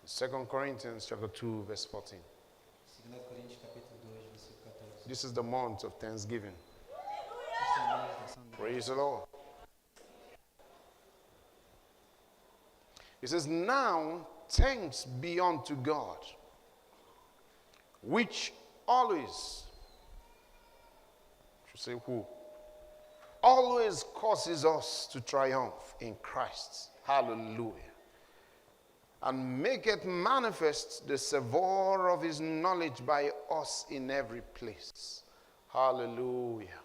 2 Corinthians chapter 2, verse 14. 2 Coríntios capítulo 2, versículo 14. This is the month of thanksgiving. Este é o mês da ação de Praise the Lord. It says, now thanks be unto God, which always, should say who? Always causes us to triumph in Christ. Hallelujah. And maketh manifest the savour of his knowledge by us in every place. Hallelujah.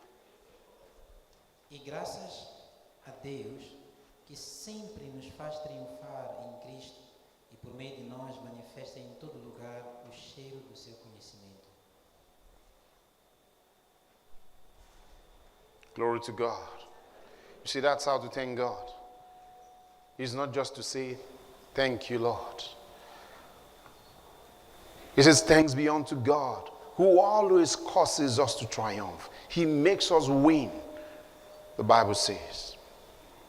E graças a Deus, que sempre nos faz triunfar em Cristo e por meio de nós manifesta em todo lugar o cheiro do seu conhecimento. Glory to God. You see, that's how to thank God. It's not just to say, thank you, Lord. He says, thanks be unto God, who always causes us to triumph. He makes us win, the Bible says.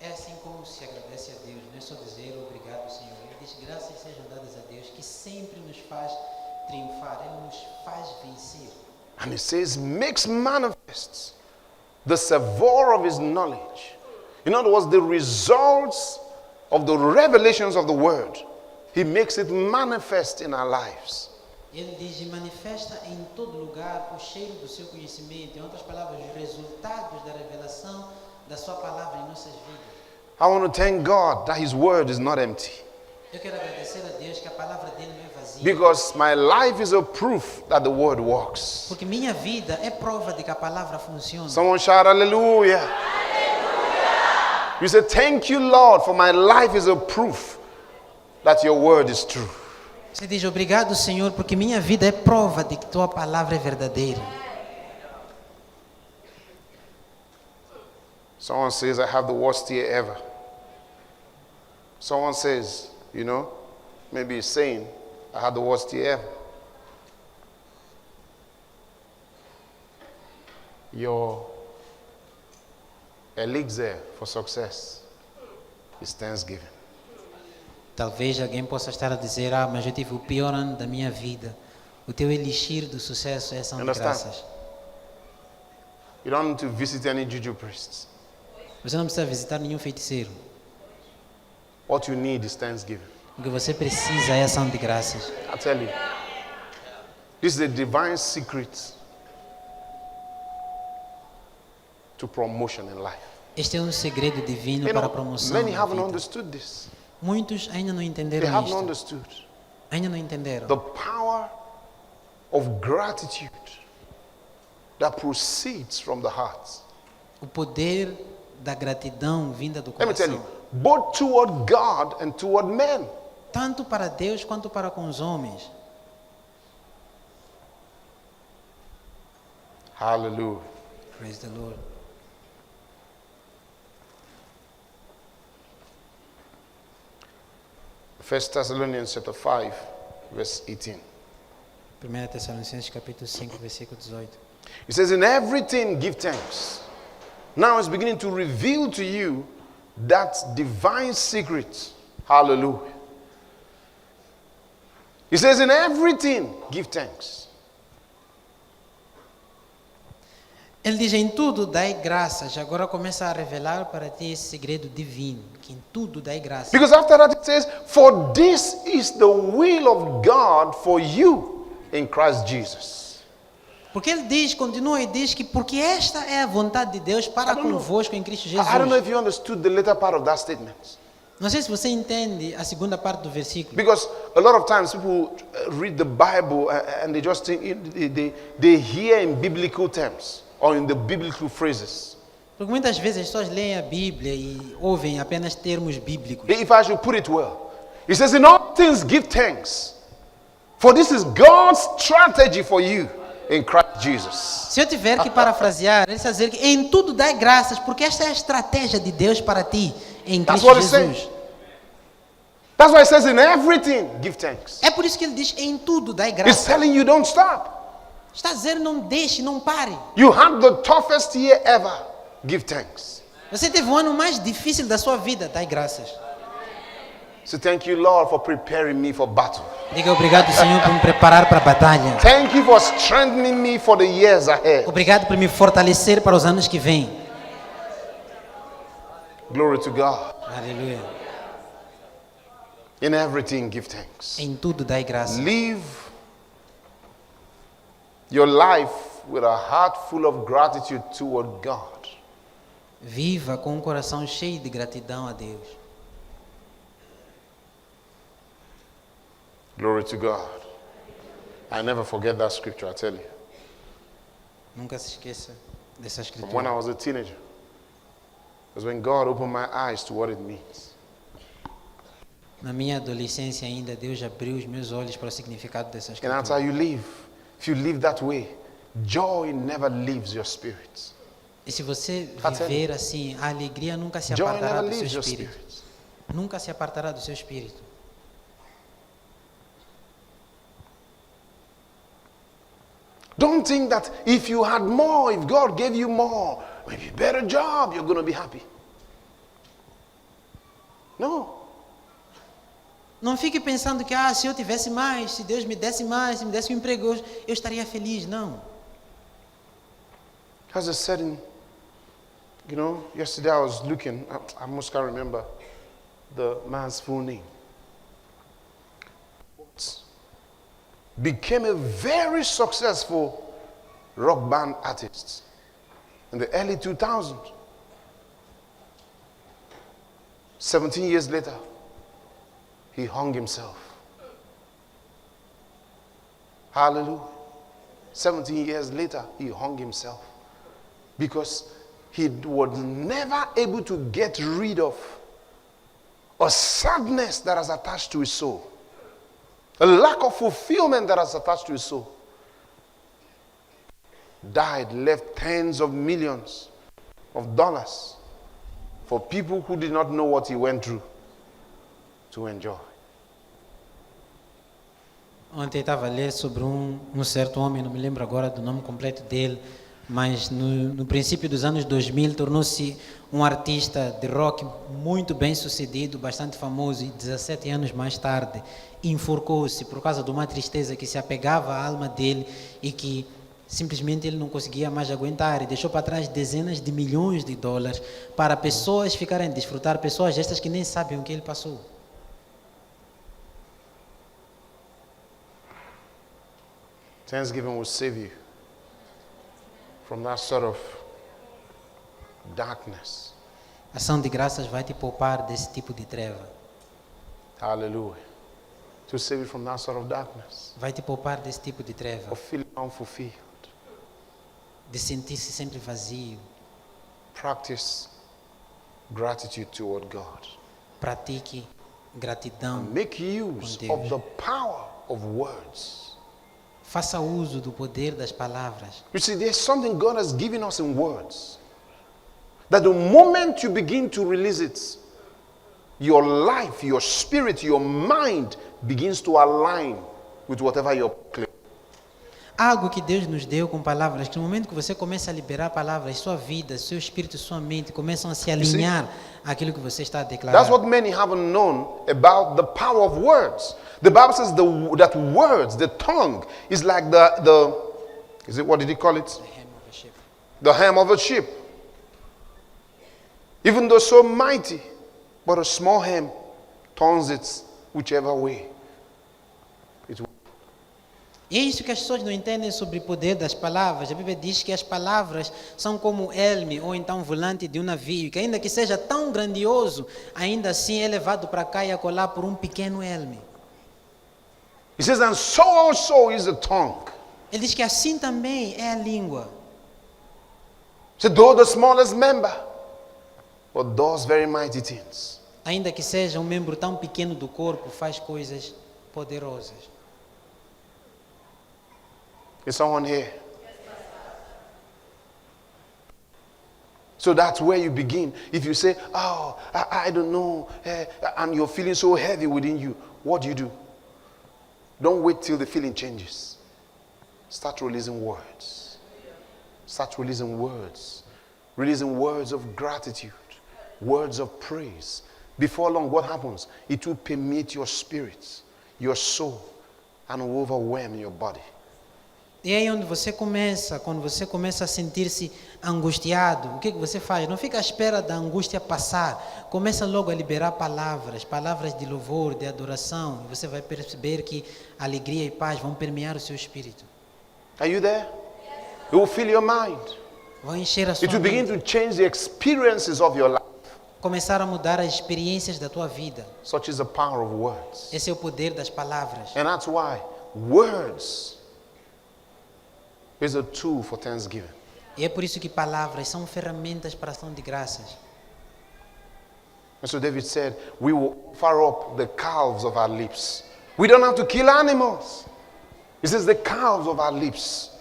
É assim como se agradece a Deus, não é só dizer obrigado, Senhor. Ele diz graças sejam dadas a Deus, que sempre nos faz triunfar, Ele nos faz vencer. And it says, makes manifest the savour of his knowledge. In other words, the results of the revelations of the word. He makes it manifest in our lives. Ele diz e manifesta em todo lugar o cheiro do seu conhecimento. Em outras palavras, os resultados da revelação da sua palavra em nossas vidas. I want to thank God that his word is not empty. Eu quero agradecer a Deus que a palavra dele não é vazia. Because my life is a proof that the word works. Porque minha vida é prova de que a palavra funciona. Someone shout hallelujah. You say, thank you, Lord, for my life is a proof that your word is true. Você diz obrigado, Senhor, porque minha vida é prova de que tua palavra é verdadeira. Someone says, I have the worst year ever. Someone says, you know, maybe he's saying, I had the worst year ever. Your elixir for success is thanksgiving. Talvez alguém possa estar a dizer, mas eu tive o pior ano da minha vida. O teu elixir do sucesso é ação de Understand? graças. You don't need to visit any juju priests. Você não precisa visitar nenhum feiticeiro. What you need is thanksgiving. O que você precisa é ação de graças. I tell you, this is a divine secret to promotion in life. Este é um segredo divino You para a know, promoção many na haven't vida. understood this. Muitos ainda não They entenderam haven't isto. understood Ainda não entenderam. the power of gratitude that proceeds from the heart. O poder da gratidão vinda do Let me tell you, coração. both toward God and toward men. Tanto para Deus quanto para com os homens. Hallelujah. Praise the Lord. First Thessalonians chapter 5, verse 18. 1 Tessalonicenses capítulo 5, versículo 18. It says, in everything give thanks. Now it's beginning to reveal to you that divine secret. Hallelujah. He says, in everything give thanks. Ele diz, em tudo dai graças. Agora começa a revelar para ti esse segredo divino. Que em tudo dai graças. Because after that it says, for this is the will of God for you in Christ Jesus. Porque ele diz, continua e diz que porque esta é a vontade de Deus para convosco em Cristo Jesus. I don't know if you understood the later part of that statement. Não sei se você entende a segunda parte do versículo. Because a lot of times people read the Bible and they just think, they hear in biblical terms or in the biblical phrases. Porque muitas vezes as pessoas leem a Bíblia e ouvem apenas termos bíblicos. If I should put it well, he says, in all things give thanks, for this is God's strategy for you in Christ Jesus. Se eu tiver que parafrasear, ele está dizendo que em tudo dai graças, porque esta é a estratégia de Deus para ti em That's Cristo what it's saying. Jesus. That's why it says in everything give thanks. É por isso que ele diz em tudo dai It's graças. telling you don't stop. Está dizendo não deixe, não pare. You had the toughest year ever. Give thanks. Você teve o ano mais difícil da sua vida, dai graças. So thank you, Lord, for preparing me for battle. Diga obrigado, Senhor, por me preparar para a batalha. Thank you for strengthening me for the years ahead. Obrigado por me fortalecer para os anos que vêm. Glory to God. Aleluia. In everything, give thanks. Em tudo dai graça. Live your life with a heart full of gratitude toward God. Viva com um coração cheio de gratidão a Deus. Glory to God. I never forget that scripture, I tell you. Nunca se esqueça dessa From when I escritura. was a teenager. Because when God opened my eyes to what it means. Na minha adolescência ainda, Deus abriu os meus olhos para o significado dessa And that's how escritura. you live. If you live that way, joy never leaves your spirit. E se você Até- viver assim, a alegria nunca se Joy apartará never do seu leaves your espírito. spirit. Nunca se apartará do seu espírito. Don't think that if you had more, if God gave you more, maybe a better job, you're going to be happy. No. Não fique pensando que, se eu tivesse mais, se Deus me desse mais, se me desse um emprego, eu estaria feliz. Não. As I said, yesterday I was looking, I almost can't remember the man's full name. Became a very successful rock band artist in the early 2000s. 17 years later, he hung himself. Hallelujah. 17 years later, he hung himself. Because he was never able to get rid of a sadness that is attached to his soul. A lack of fulfillment that is attached to his soul. Died, left tens of millions of dollars for people who did not know what he went through to enjoy. Ontem estava a ler sobre um certo homem, não me lembro agora do nome completo dele, mas no princípio dos anos 2000 tornou-se um artista de rock muito bem sucedido, bastante famoso, e 17 anos mais tarde enforcou-se por causa de uma tristeza que se apegava à alma dele e que simplesmente ele não conseguia mais aguentar, e deixou para trás dezenas de milhões de dólares para pessoas ficarem a desfrutar, pessoas estas que nem sabem o que ele passou. Thanksgiving will save you from that sort of darkness. Ação de graças vai te poupar desse tipo de treva, Hallelujah. To save you from that sort of darkness. vai te poupar desse tipo de treva, Of feeling unfulfilled. de sentir-se sempre vazio. Practice gratitude toward God. Pratique gratidão. Make use Deus. of the power of words. Faça uso do poder das palavras. You see, there's something God has given us in words. That the moment you begin to release it, your life, your spirit, your mind begins to align with whatever you're claiming. Algo que Deus nos deu com palavras, que no momento que você começa a liberar palavras, sua vida, seu espírito, sua mente começam a se alinhar àquilo que você está a declarar. That's what many haven't known about the power of words. The Bible says that words, the tongue, is like what did he call it? The hem of a sheep. Even though so mighty, but a small hem turns it whichever way. E é isso que as pessoas não entendem sobre o poder das palavras. A Bíblia diz que as palavras são como elme ou então volante de um navio, que ainda que seja tão grandioso, ainda assim é levado para cá e acolá por um pequeno elme. He says, and so also is the tongue. Ele diz que assim também é a língua. So though the smallest member, but does very mighty things. Ainda que seja um membro tão pequeno do corpo, faz coisas poderosas. Is someone here? So that's where you begin. If you say, oh, I don't know, and you're feeling so heavy within you, what do? Don't wait till the feeling changes. Start releasing words. Start releasing words. Releasing words of gratitude, words of praise, before long, what happens? It will permeate your spirit, your soul, and will overwhelm your body. E aí onde você começa, quando você começa a sentir-se angustiado, o que você faz? Não fica à espera da angústia passar. Começa logo a liberar palavras de louvor, de adoração. E você vai perceber que alegria e paz vão permear o seu espírito. Are you there? It will fill your mind. Vão encher a sua It will begin mente. to change the experiences of your life. Começar a mudar as experiências da tua vida. Such is the power of words. Esse é o poder das palavras. And that's why words is a tool for thanksgiving. E é por isso que palavras são ferramentas para ação de graças. And so David said, we will offer up the calves of our lips. We don't have to kill animals. He says the calves of our lips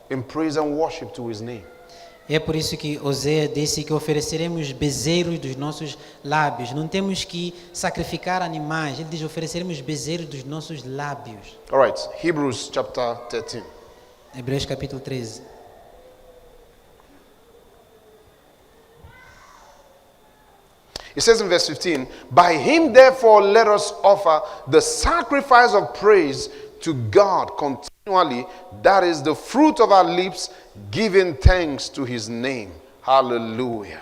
in praise and worship to his name. E é por isso que Oséias disse que ofereceremos bezerros dos nossos lábios. Não temos que sacrificar animais. Ele diz ofereceremos bezerros dos nossos lábios. All right, Hebrews chapter 13. Hebreus capítulo 13. It says in verse 15, by him therefore let us offer the sacrifice of praise to God continually, that is the fruit of our lips, giving thanks to his name. Hallelujah.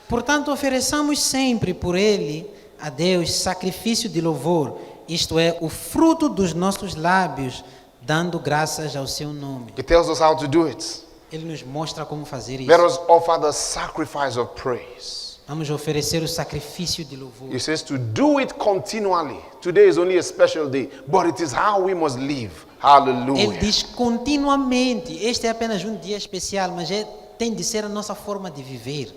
Portanto, ofereçamos sempre por ele a Deus sacrifício de louvor, isto é, o fruto dos nossos lábios, dando graças ao seu nome. It tells us how to do it. Ele nos mostra como fazer Let isso. us offer the sacrifice of praise. Vamos oferecer o sacrifício de louvor. He says to do it continually. Today is only a special day, but it is how we must live. Ele Hallelujah. diz continuamente. Este é apenas um dia especial, mas tem de ser a nossa forma de viver.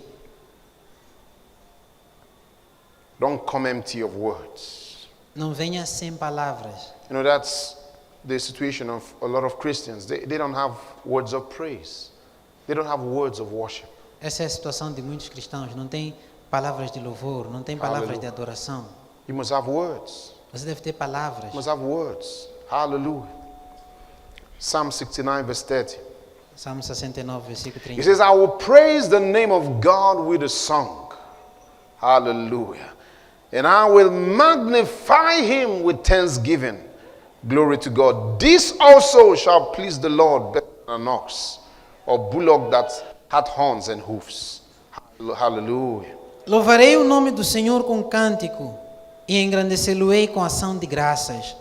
Don't come empty of words. Não venha sem palavras. You know, that's the situation of a lot of Christians. They don't have words of praise. They don't have words of worship. Essa é a situação de muitos cristãos. Não tem palavras de louvor, não tem palavras de Aleluia. adoração. You must have words. Você deve ter palavras. You must have words. Hallelujah. Psalm 69 verse 30. Salmo 69, versículo He 30. says, I will praise the name of God with a song. Hallelujah. And I will magnify him with thanksgiving. Glory to God. This also shall please the Lord better than an ox or bullock that hath horns and hoofs. Hallelujah. Louvarei o nome do Senhor com cântico e engrandecê-lo-ei com ação de graças.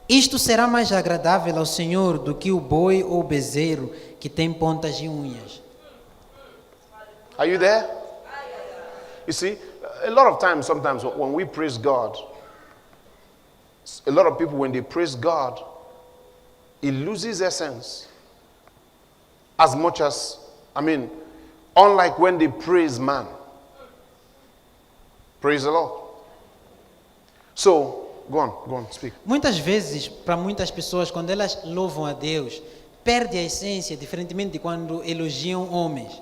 Isto será mais agradável ao Senhor do que o boi ou o bezerro que tem pontas e unhas. Are you there? You see, a lot of times, sometimes when we praise God, a lot of people, when they praise God, it loses essence. As much as, unlike when they praise man. Praise the Lord. So, go on, speak. Muitas vezes, para muitas pessoas, quando elas louvam a Deus, perde a essência, diferentemente de quando elogiam homens.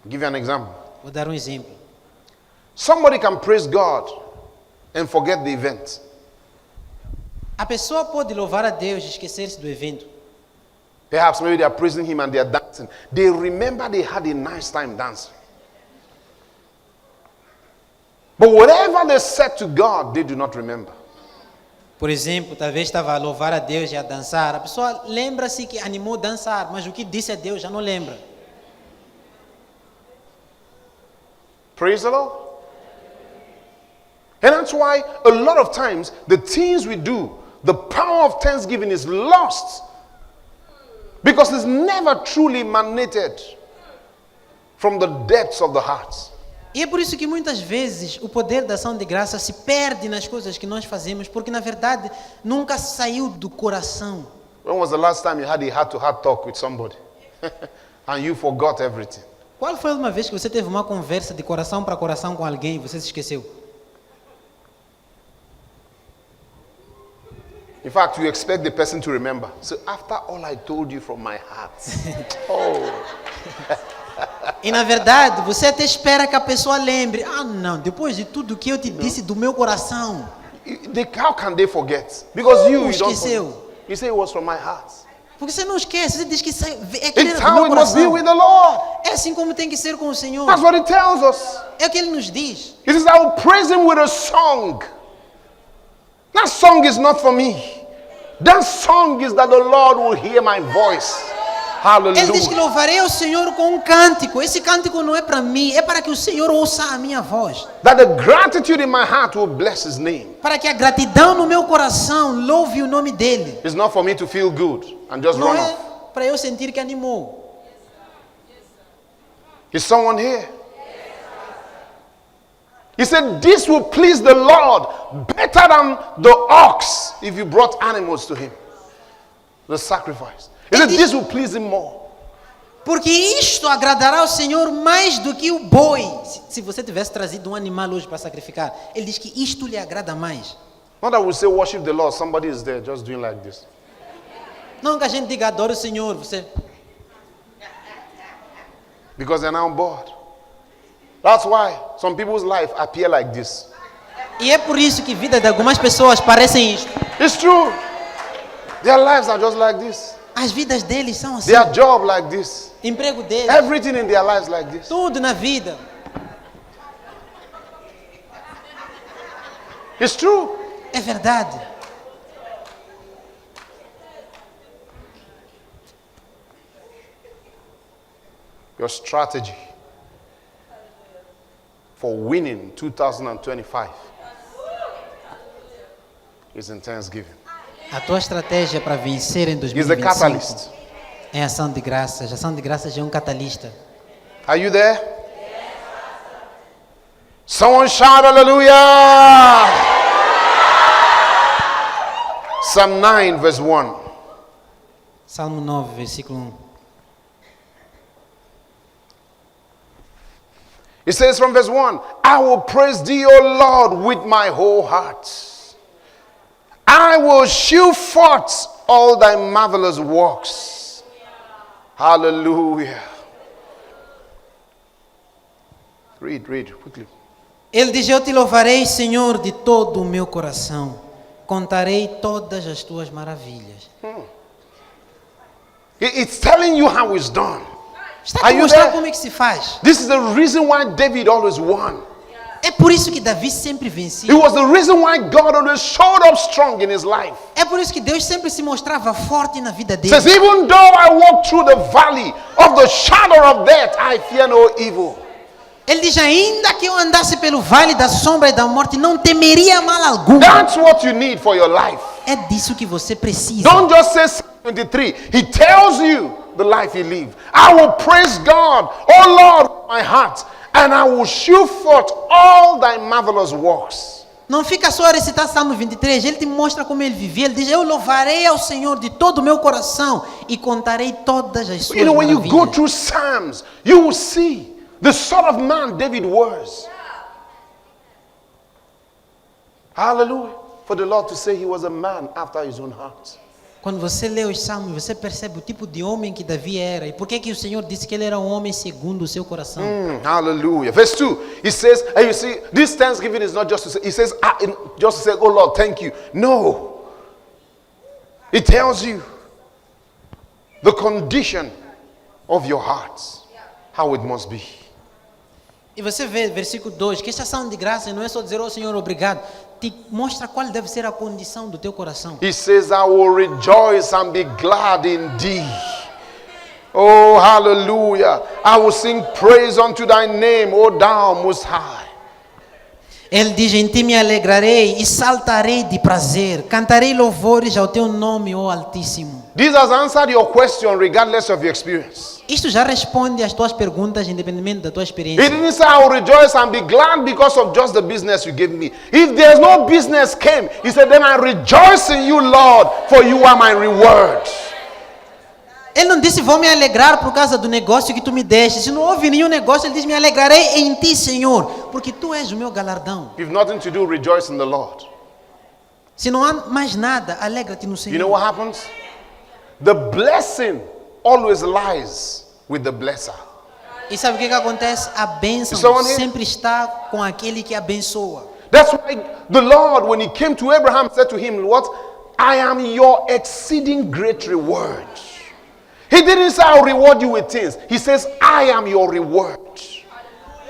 I'll give you an example. Vou dar um exemplo. Somebody can praise God and forget the event. A pessoa pode louvar a Deus e esquecer-se do evento. Perhaps maybe they are praising him and they are dancing. They remember they had a nice time dancing. But whatever they said to God, they do not remember. Por exemplo, talvez estava a louvar a Deus e a dançar. A pessoa lembra-se que animou a dançar, mas o que disse a Deus já não lembra. Praise the Lord. And that's why a lot of times the things we do, the power of thanksgiving is lost because it's never truly emanated from the depths of the heart. E é por isso que muitas vezes o poder da ação de graça se perde nas coisas que nós fazemos, porque na verdade nunca saiu do coração. When was the last time you had a heart-to-heart talk with somebody and you forgot everything? Qual foi a última vez que você teve uma conversa de coração para coração com alguém e você se esqueceu? In fact, you expect the person to remember. So after all I told you from my heart. Oh. E na verdade, você até espera que a pessoa lembre. Ah, não, depois de tudo que eu te disse do meu coração. How can they forget? Because you don't esqueceu. forget. You say it was from my heart. Porque você não esquece, você diz que é aquele It's do how meu it must be coração. with the Lord. É assim como tem que ser com o Senhor. That's what it tells us. É o que Ele nos diz. It says, I will praise him with a song. That song is not for me. That song is that the Lord will hear my voice. Ele diz que Hallelujah. louvarei ao Senhor com um cântico. Esse cântico não é para mim, é para que o Senhor ouça a minha voz. That the gratitude in my heart will bless his name. Para que a gratidão no meu coração louve o nome dele. It's not for me to feel good and just Não run é off. para eu sentir que animou. Is someone here? He said, this will please the Lord better than the ox if you brought animals to him. The sacrifice. He said, this will please him more. Porque isto agradará ao Senhor mais do que o boi. Se você tivesse trazido um animal hoje para sacrificar, ele diz que isto lhe agrada mais. Not that we say worship the Lord, somebody is there just doing like this. Não que a gente diga adora o Senhor, você... Because they're now bored. That's why some people's life appear like this. E é por isso que a vida de algumas pessoas parecem isto. It's true. Their lives are just like this. As vidas deles são assim. Their job like this. Emprego deles, Everything in their lives like this. tudo na vida. It's true. É verdade. Your strategy for winning 2025 is in thanksgiving. A tua estratégia para vencer em He's a 2025 catalyst. é ação de graças. A ação de graças é um catalista. Are you there? Someone shout hallelujah! Psalm 9 verse 1. Salmo 9, versículo 1. It says from verse 1, I will praise thee, O Lord, with my whole heart. I will shew forth all thy marvelous works. Hallelujah. Read quickly. Ele diz: Eu te louvarei, Senhor, de todo o meu coração. Contarei todas as tuas maravilhas. It's telling you how it's done. Está Are a te you mostrar there? como é que se faz. This is the reason why David always won. É por isso que Davi sempre vencia. It was the reason why God always showed up strong in his life. É por isso que Deus sempre se mostrava forte na vida It dele. says, even though I walk through the valley of the shadow of death, I fear no evil. Ele diz: ainda que eu andasse pelo vale da sombra e da morte, não temeria mal algum. That's what you need for your life. É disso que você precisa. Don't just say Psalm 23. He tells you the life he lived. I will praise God, oh Lord, with my heart, and I will shew forth all thy marvelous works. Não fica só a recitar Salmo 23. Ele te mostra como ele vivia. Ele diz: eu louvarei ao Senhor de todo o meu coração e contarei todas as suas You know, when you go maravilhas. through Psalms, you will see the sort of man David was. Hallelujah. For the Lord to say he was a man after his own heart. Quando você lê os Salmos, você percebe o tipo de homem que Davi era. E por que que o Senhor disse que ele era um homem segundo o seu coração? Hallelujah. Verse 2, he says, and you see, this thanksgiving is not just to say, he says, just to say, oh Lord, thank you. No. It tells you the condition of your hearts, how it must be. E você vê, versículo 2, que esta ação de graça não é só dizer: oh Senhor, obrigado. Te mostra qual deve ser a condição do teu coração. He says, I will rejoice and be glad in thee. Oh, hallelujah. I will sing praise unto thy name, O thou most high. Ele diz: em ti me alegrarei e saltarei de prazer. Cantarei louvores ao teu nome, ó Altíssimo. This has answered your question regardless of your experience. Isto já responde às tuas perguntas, independentemente da tua He experiência. didn't say, I will rejoice and be glad because of just the business you gave me. If there's no business came, he said, then I rejoice in you, Lord, for you are my reward. Ele não disse: vou me alegrar por causa do negócio que tu me deste. Se não houve nenhum negócio, ele diz: me alegrarei em ti, Senhor, porque tu és o meu galardão. If nothing to do, rejoice in the Lord. Se não há mais nada, alegra-te no You know Senhor. what happens? The blessing always lies with the blesser. E sabe o que acontece? A bênção Someone here? sempre está com aquele que abençoa. That's why the Lord, when he came to Abraham, said to him, what? I am your exceeding great reward. He didn't say, I'll reward you with things. He says, I am your reward.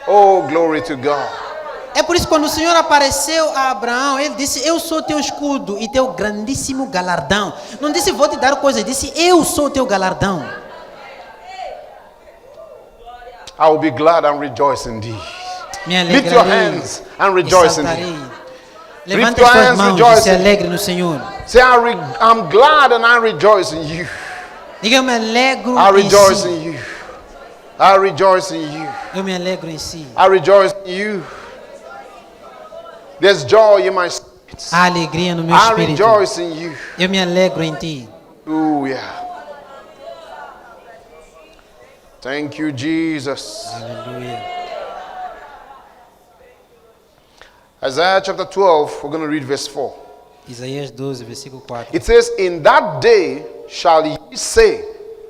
Oh, glory to God. É por isso que quando o Senhor apareceu a Abraão, ele disse, eu sou teu escudo e teu grandíssimo galardão. Não disse, vou te dar coisas, disse, eu sou teu galardão. I will be glad and rejoice in thee. Me Lift your alegrarei hands and e rejoice in saltarei. thee. Levante your as tuas hands, mãos e rejoice se in alegre no Senhor. Say, I'm glad and I rejoice in you. Diga, eu me alegro I em rejoice si. in you. I rejoice in you. Eu me alegro em si. I rejoice in you. There's joy in my spirit. Há alegria no meu I espírito. rejoice in you. Eu me alegro em ti. Oh, yeah. Thank you, Jesus. Aleluia. Isaiah chapter 12, we're going to read verse 4. Isaías 12, versículo 4. It says, in that day shall ye say,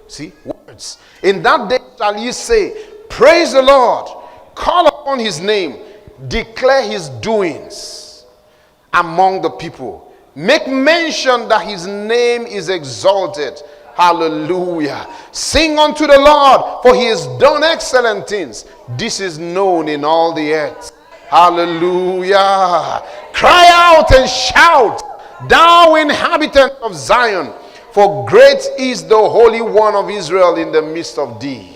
see, words. In that day shall ye say, praise the Lord, call upon his name, declare his doings among the people. Make mention that his name is exalted. Hallelujah. Sing unto the Lord, for he has done excellent things. This is known in all the earth. Hallelujah. Cry out and shout, thou inhabitant of Zion, for great is the Holy One of Israel in the midst of thee.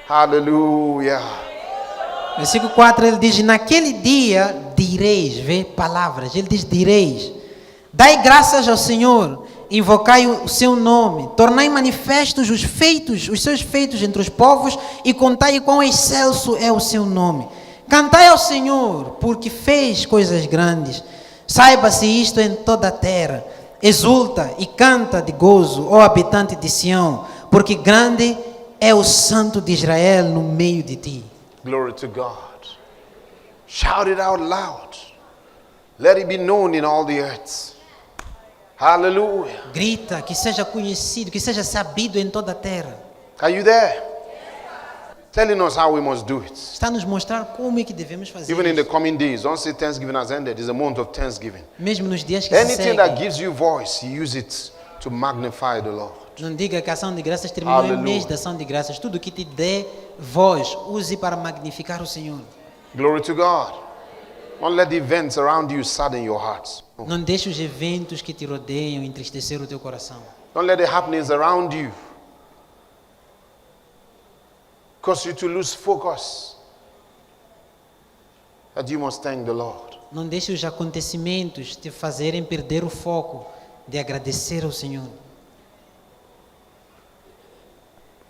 Hallelujah. Versículo 4, ele diz, naquele dia direis, vê palavras, ele diz direis, dai graças ao Senhor, invocai o seu nome, tornai manifestos os seus feitos entre os povos e contai quão excelso é o seu nome. Cantai ao Senhor, porque fez coisas grandes. Saiba-se isto em toda a terra. Exulta e canta de gozo, ó habitante de Sião, porque grande é o Santo de Israel no meio de ti. Glory to God. Shout it out loud. Let it be known in all the earth. Hallelujah. Grita, que seja conhecido, que seja sabido em toda a terra. Are you there? Telling us how we must do it. Está a nos mostrar como é que devemos fazer Even in the isso. coming days, don't say Thanksgiving has ended. It's a month of Thanksgiving. Mesmo nos dias que se Anything that seguem. gives you voice, use it to magnify the Lord. Não diga que a ação de graças terminou Aleluia. em mês da ação de graças. Tudo que te dê voz, use para magnificar o Senhor. Glory to God. Don't let the events around you sadden your hearts. Não deixe os eventos que te rodeiam entristecer o teu coração. Don't let the happenings around you cause you to lose focus. That you must thank the Lord. Não deixe os acontecimentos te fazerem perder o foco de agradecer ao Senhor.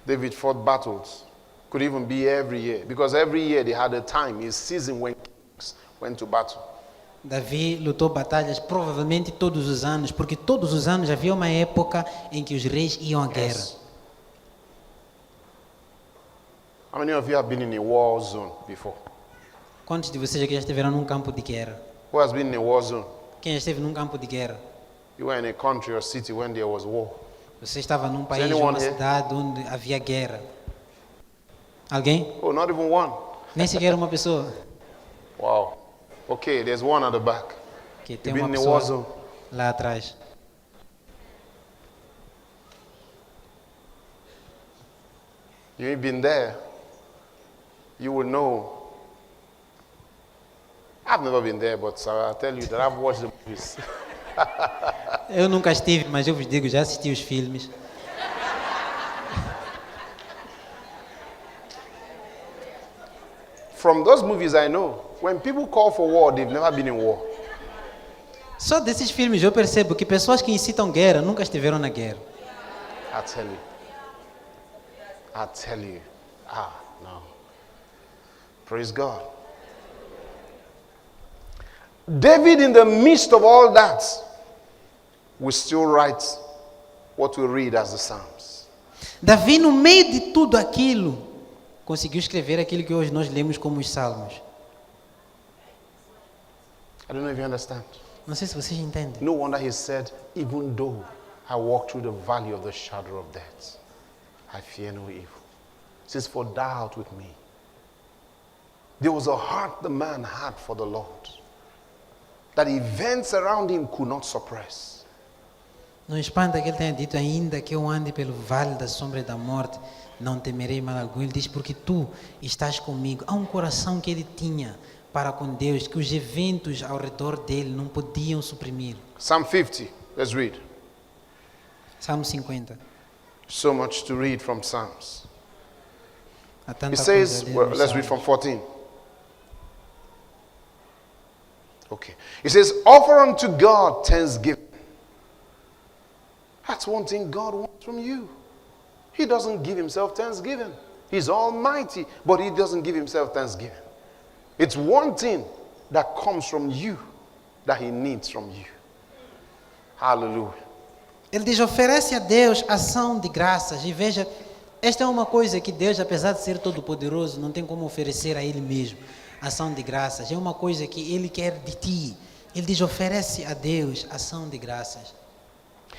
David fought battles. Could even be every year. Because every year they had a time, a season when kings went to battle. Davi lutou batalhas provavelmente todos os anos, porque todos os anos havia uma época em que os reis iam à guerra. Yes. How many of you have been in a war zone before? Quantos de vocês aqui já estiveram num campo de guerra? Who has been in a war zone? Quem já esteve num campo de guerra? You were in a country or city when there was war. Você estava num país ou anyone uma here? cidade onde havia guerra? Alguém? Oh, not even one. Nem sequer uma pessoa. Wow. Okay, there's one at the back. Que tem You've uma been in a war pessoa zone. lá atrás. You've been there. You will know. I've never been there, but I'll tell you that I've watched the movies. Eu nunca estive, mas eu vos digo, já assisti os filmes. From those movies I know, when people call for war, they've never been in war. Só desses filmes eu percebo que pessoas que incitam guerra nunca estiveram na guerra. I tell you. I tell you. No. Praise God. David, in the midst of all that, will still write what we read as the Psalms. Davi, no meio de tudo aquilo, conseguiu escrever aquilo que hoje nós lemos como os Salmos. I don't know if you understand. Não sei se vocês entendem. No wonder he said, even though I walk through the valley of the shadow of death, I fear no evil. He says, for thou art with me. There was a heart the man had for the Lord that events around him could not suppress. Não espanta que ele tenha dito ainda que eu ande pelo vale da sombra da morte, não temerei mal algum. Ele diz, porque tu estás comigo. Há um coração que ele tinha para com Deus, que os eventos ao redor dele não podiam suprimir. Psalm 50, let's read. Salmo 50. So much to read from Psalms. Há tanta It says, coisa a ler well, nos let's read from Salmos. 14. Okay. It says, offer unto God thanksgiving. That's one thing God wants from you. He doesn't give himself thanksgiving. He's almighty, but he doesn't give himself thanksgiving. It's one thing that comes from you that he needs from you. Hallelujah. Ele diz, oferece a Deus ação de graças. E veja, esta é uma coisa que Deus, apesar de ser todo-poderoso, não tem como oferecer a Ele mesmo. Ação de graças. É uma coisa que Ele quer de ti. Ele diz, oferece a Deus ação de graças.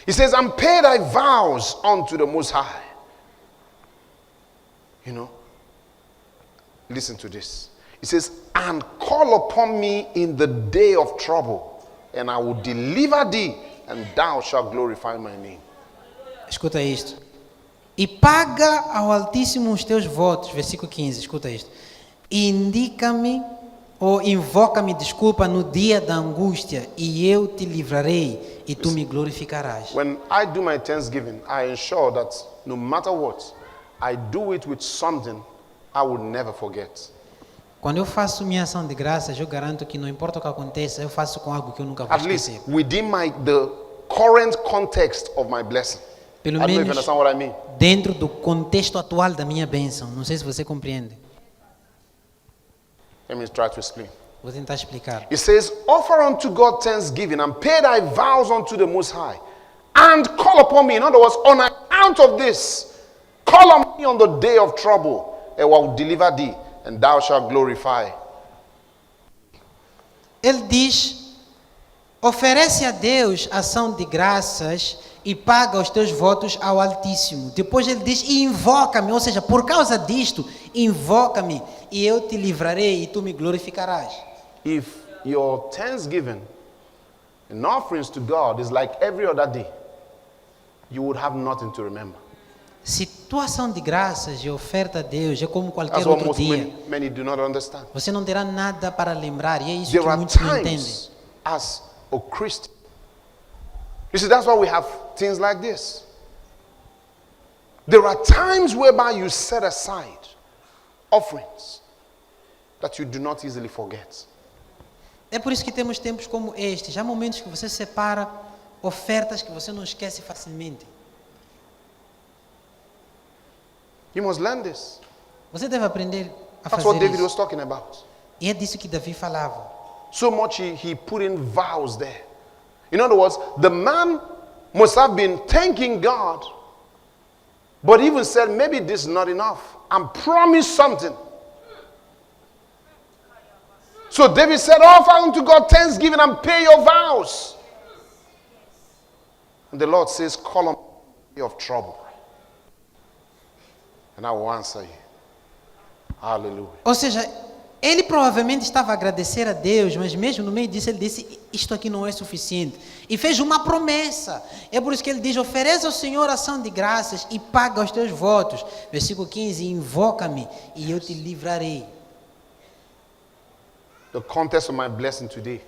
He says, and pay thy vows unto the Most High. You know, listen to this. He says, and call upon me in the day of trouble, and I will deliver thee, and thou shalt glorify my name. Escuta isto. E paga ao Altíssimo os teus votos. Versículo 15, escuta isto. E indica-me, ou invoca-me, desculpa, no dia da angústia, e eu te livrarei, e tu me glorificarás. When I do my thanksgiving, I ensure that no matter what, I do it with something I will never forget. Quando eu faço minha ação de graças, eu garanto que não importa o que aconteça, eu faço com algo que eu nunca vou At least esquecer. within the current context of my blessing. Pelo I don't know if you menos understand what I mean. dentro do contexto atual da minha bênção. Não sei se você compreende. Let me try to explain. Vou tentar explicar. It says, offer unto God thanksgiving and pay thy vows unto the Most High, and call upon me. In other words, on account of this, call on me on the day of trouble, and I will deliver thee, and thou shalt glorify. Ele diz, oferece a Deus ação de graças e paga os teus votos ao Altíssimo. Depois ele diz, e invoca-me, ou seja, por causa disto, invoca-me, e eu te livrarei, e tu me glorificarás. If your thanksgiving and offerings to God is like every other day, you would have nothing to remember. Se tua ação de graças e oferta a Deus é como qualquer That's what outro most dia, many do not understand. você não terá nada para lembrar, e é isso There que are muitos não entendem. times as a Christian. You see, that's why we have things like this. There are times whereby you set aside offerings that you do not easily forget. É por isso que temos tempos como estes. Há momentos que você separa ofertas que você não esquece facilmente. You must learn this. Você deve aprender a That's fazer what David isso. was talking about. E é disso que Davi falava. So much he put in vows there. In other words, the man must have been thanking God, but even said, maybe this is not enough. And promised something. So David said, offer unto God thanksgiving and pay your vows. And the Lord says, call on me of trouble, and I will answer you. Hallelujah. Ou seja, ele provavelmente estava a agradecer a Deus, mas mesmo no meio disso ele disse, isto aqui não é suficiente. E fez uma promessa. É por isso que ele diz, oferece ao Senhor ação de graças e paga os teus votos. Versículo 15, invoca-me e eu te livrarei. The context of my blessing today,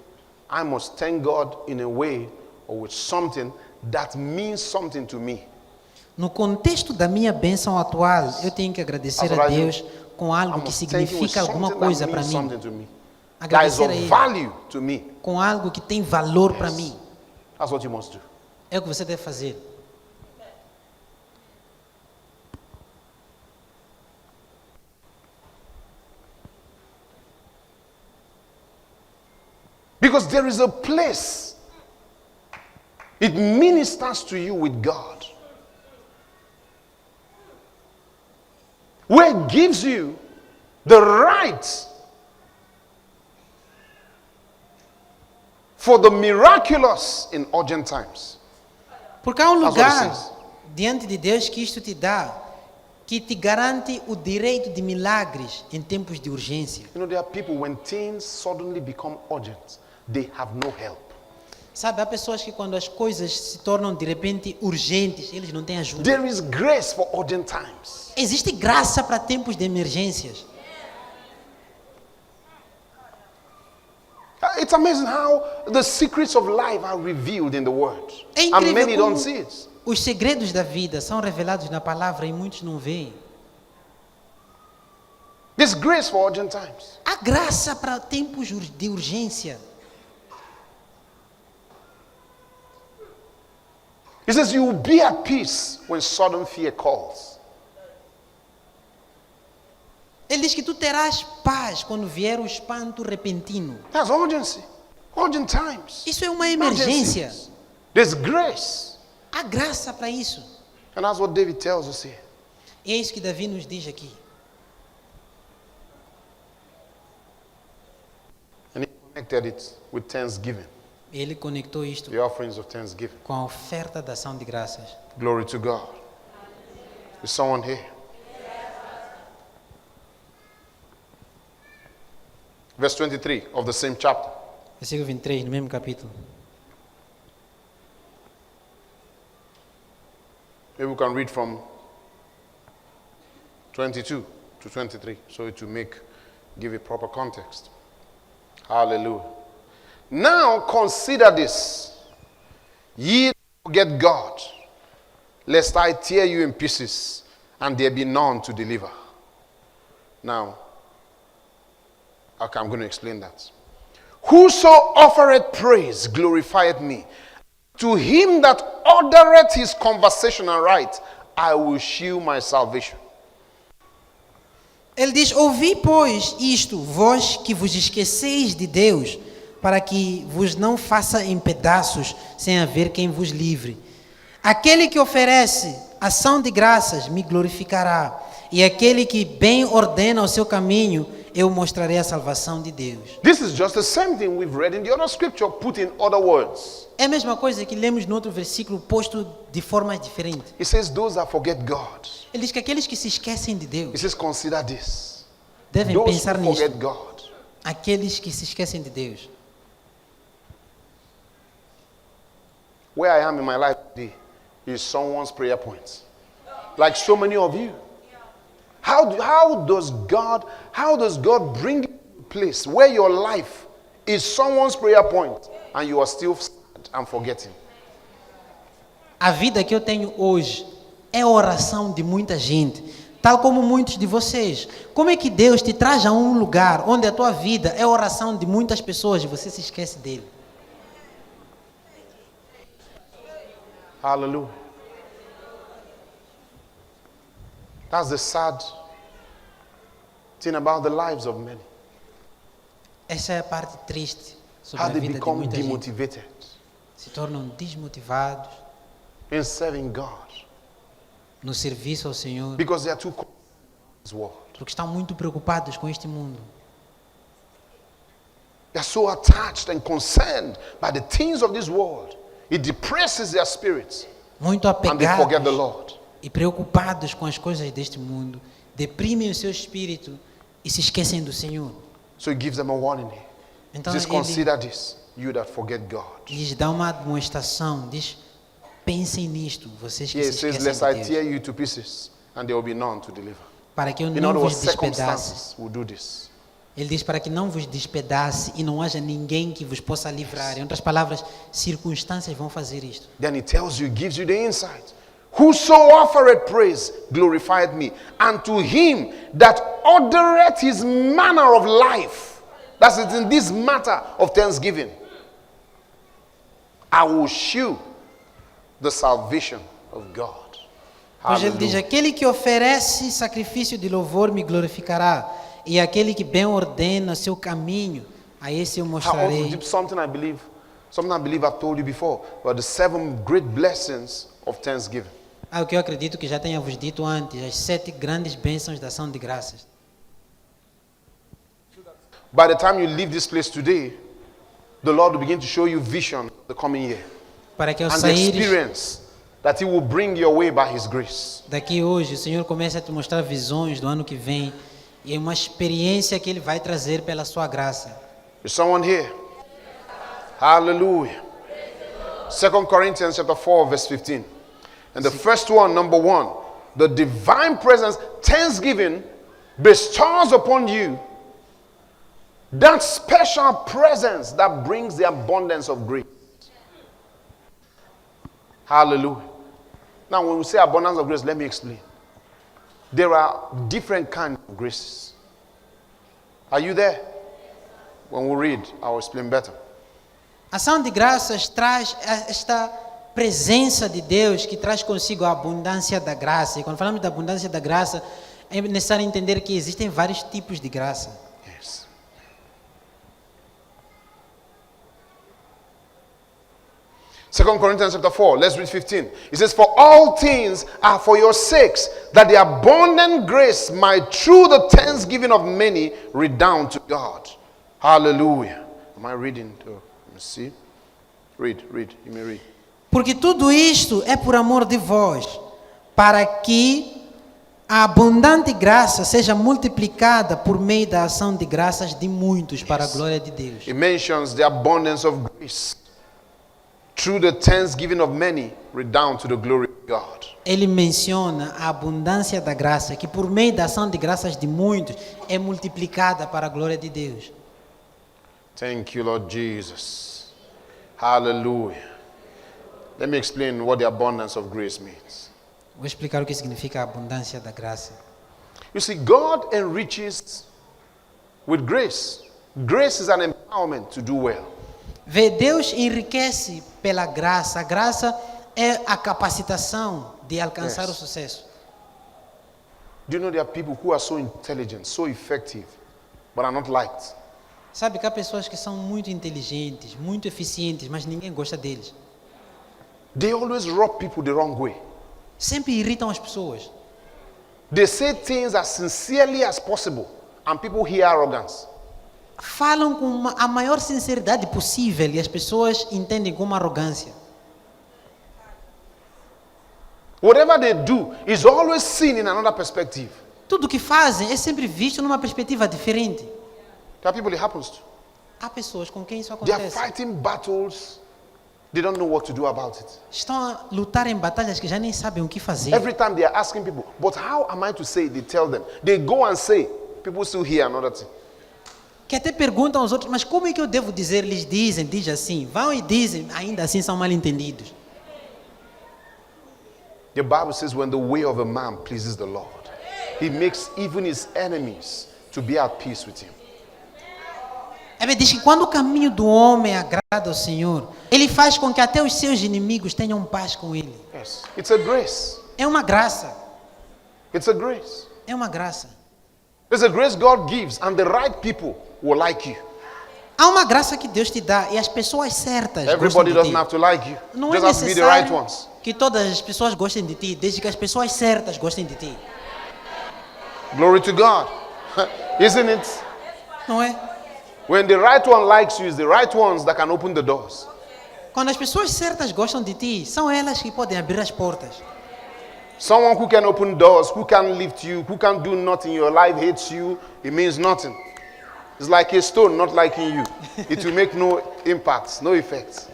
I must thank God in a way or with something that means something to me. No contexto da minha bênção atual, eu tenho que agradecer That's a what I do. Deus com I algo que must thank Him with significa alguma something that coisa para means mim. something to me. That is Agradecer a of Ele value to me. com algo que tem valor para mim. That's what you must do. É o que você deve fazer. Because there is a place. It ministers to you with God. Where it gives you the right for the miraculous in urgent times. Porque há um That's what it lugar says. diante de Deus que isto te dá, que te garante o direito de milagres em tempos de urgência. You know, there are people when things suddenly become urgent, they have no help. Sabe, há pessoas que quando as coisas se tornam de repente urgentes, eles não têm ajuda. There is grace for urgent times. Existe graça para tempos de emergências. It's amazing how the secrets of life are revealed in the Word. É And many incrível don't como see it. os segredos da vida são revelados na palavra e muitos não veem. There's grace for urgent times. Há graça para tempos de urgência. He says, you will be at peace when sudden fear calls. Ele diz que tu terás paz quando vier o espanto repentino. That's urgency. Urgent times. Isso é uma emergência. Urgencies. There's grace. Há graça para isso. And that's what David tells us here. E é isso que Davi nos diz aqui. And he connected it with thanksgiving, Ele conectou isto the offerings of thanksgiving. com a oferta da ação de graças. Glory to God. Is someone here? Verse 23 of the same chapter. Versículo 23, no mesmo capítulo. Maybe we can read from 22 to 23 so it will give it proper context. Hallelujah. Now consider this. Ye forget God, lest I tear you in pieces, and there be none to deliver. Now, okay, I'm going to explain that. Whoso offereth praise glorifieth me. To him that ordereth his conversation aright, I will shew my salvation. Ele diz, ouvi, pois, isto, vós que vos esqueceis de Deus, para que vos não faça em pedaços, sem haver quem vos livre. Aquele que oferece ação de graças me glorificará, e aquele que bem ordena o seu caminho, eu mostrarei a salvação de Deus. This is just the same thing we've read in the other scripture, put in other words. É a mesma coisa que lemos no outro versículo, posto de forma diferente. It says, those that forget God. Ele diz que aqueles que se esquecem de It Deus says, consider this. devem Those pensar who nisto. forget God. Aqueles que se esquecem de Deus. Where I am in my life today is someone's prayer point. Like so many of you. How does God bring you to a place where your life is someone's prayer point and you are still sad and forgetting? A vida que eu tenho hoje é a oração de muita gente, tal como muitos de vocês. Como é que Deus te traz a um lugar onde a tua vida é a oração de muitas pessoas e você se esquece dele? Hallelujah. That's the sad thing about the lives of many. Essa é a parte triste sobre How a they vida de become muita gente. demotivated Se tornam desmotivados in serving God no serviço ao Senhor, because they are too concerned with this world. porque estão muito preocupados com este mundo. They are so attached and concerned by the things of this world. It depresses their spirits Muito and they forget the apegados Lord. e preocupados com as coisas deste mundo, deprimem o seu espírito e se esquecem do Senhor. So he gives them a warning here. Então Just ele consider this, you that forget God. lhes dá uma admoestação, diz, pensem nisto, vocês que Here se it says, lest I esquecem de tear Deus, you to pieces and there will be none to deliver. para que eu In não other words, vos despedace. circumstances will do this. Ele diz para que não vos despedace e não haja ninguém que vos possa livrar. Em outras palavras, circunstâncias vão fazer isto. Then he tells you, gives you the insight. Whoso offereth praise glorified me, and to him that ordereth his manner of life. That's it, in this matter of thanksgiving. I will shew the salvation of God. Pois ele diz, Hallelujah. aquele que oferece sacrifício de louvor me glorificará, e aquele que bem ordena seu caminho, a esse eu mostrarei. Something I believe I've told you before, but the 7 great blessings of thanksgiving. O que eu acredito que já tenha vos dito antes, as 7 grandes bênçãos da ação de graças. By the time you leave this place today, the Lord will begin to show you vision of the coming year Para que ao and the saíres experience that He will bring your way by His grace. daqui hoje, o Senhor começa a te mostrar visões do ano que vem, e é uma experiência que Ele vai trazer pela sua graça. Is someone here? Hallelujah. 2 Corinthians chapter 4, verse 15. And the first one, number 1, the divine presence, thanksgiving, bestows upon you that special presence that brings the abundance of grace. Hallelujah. Now, when we say abundance of grace, let me explain. There are different kinds of graces. Are you there? When we read, I will explain better. Ação de graças traz esta presença de Deus que traz consigo a abundância da graça. E quando falamos da abundância da graça, é necessário entender que existem vários tipos de graça. Yes. Second Corinthians chapter 4, let's read 15. It says, for all things are for your sakes, that the abundant grace might through the thanksgiving of many redound to God. Hallelujah. Am I reading? Let me see. Read. You may read. Porque tudo isto é por amor de vós, para que a abundante graça seja multiplicada por meio da ação de graças de muitos para a glória de Deus. It mentions the abundance of grace through the thanksgiving of many redound to the glory of God. Ele menciona a abundância da graça, que por meio da ação de graças de muitos é multiplicada para a glória de Deus. Thank you, Lord Jesus. Hallelujah. Let me explain what the abundance of grace means. Vou explicar o que significa a abundância da graça. You see, God enriches with grace. Grace is an empowerment to do well. Vê, Deus enriquece pela graça. A graça é a capacitação de alcançar o sucesso. Do you know there are people who are so intelligent, so effective, but are not liked? Sabe que há pessoas que são muito inteligentes, muito eficientes, mas ninguém gosta deles. They always rub people the wrong way. Sempre irritam as pessoas. They say things as sincerely as possible, and people hear arrogance. Falam com a maior sinceridade possível e as pessoas entendem como arrogância. Whatever they do is always seen in another perspective. Tudo o que fazem é sempre visto numa perspectiva diferente. There are people it happens to. Há pessoas com quem isso They are acontece. fighting battles. They don't know what to do about it. Estão a lutar em batalhas que já nem sabem o que fazer. Every time they are asking people, but how am I to say? They tell them. They go and say, people still hear another thing. Que até perguntam aos outros, mas como é que eu devo dizer? Eles dizem, diz assim. Vão e dizem, ainda assim são mal entendidos. The Bible says when the way of a man pleases the Lord, he makes even his enemies to be at peace with him. Diz que quando o caminho do homem agrada ao Senhor, Ele faz com que até os seus inimigos tenham paz com Ele. Yes. It's a grace. É uma graça. It's a grace. É uma graça. It's a grace God gives, and the right people will like you. Há uma graça que Deus te dá e as pessoas certas gostam Everybody de doesn't ti. have to like you. Não é Just have to be the right necessário ones. que todas as pessoas gostem de ti, desde que as pessoas certas gostem de ti. Glory to God. Isn't it? Não é? When the right one likes you, it's the right ones that can open the doors. Quando as pessoas certas gostam de ti, são elas que podem abrir as portas. Someone who can open doors, who can lift you, who can do nothing in your life, hates you, it means nothing. It's like a stone not liking you. It will make no impact, no effect.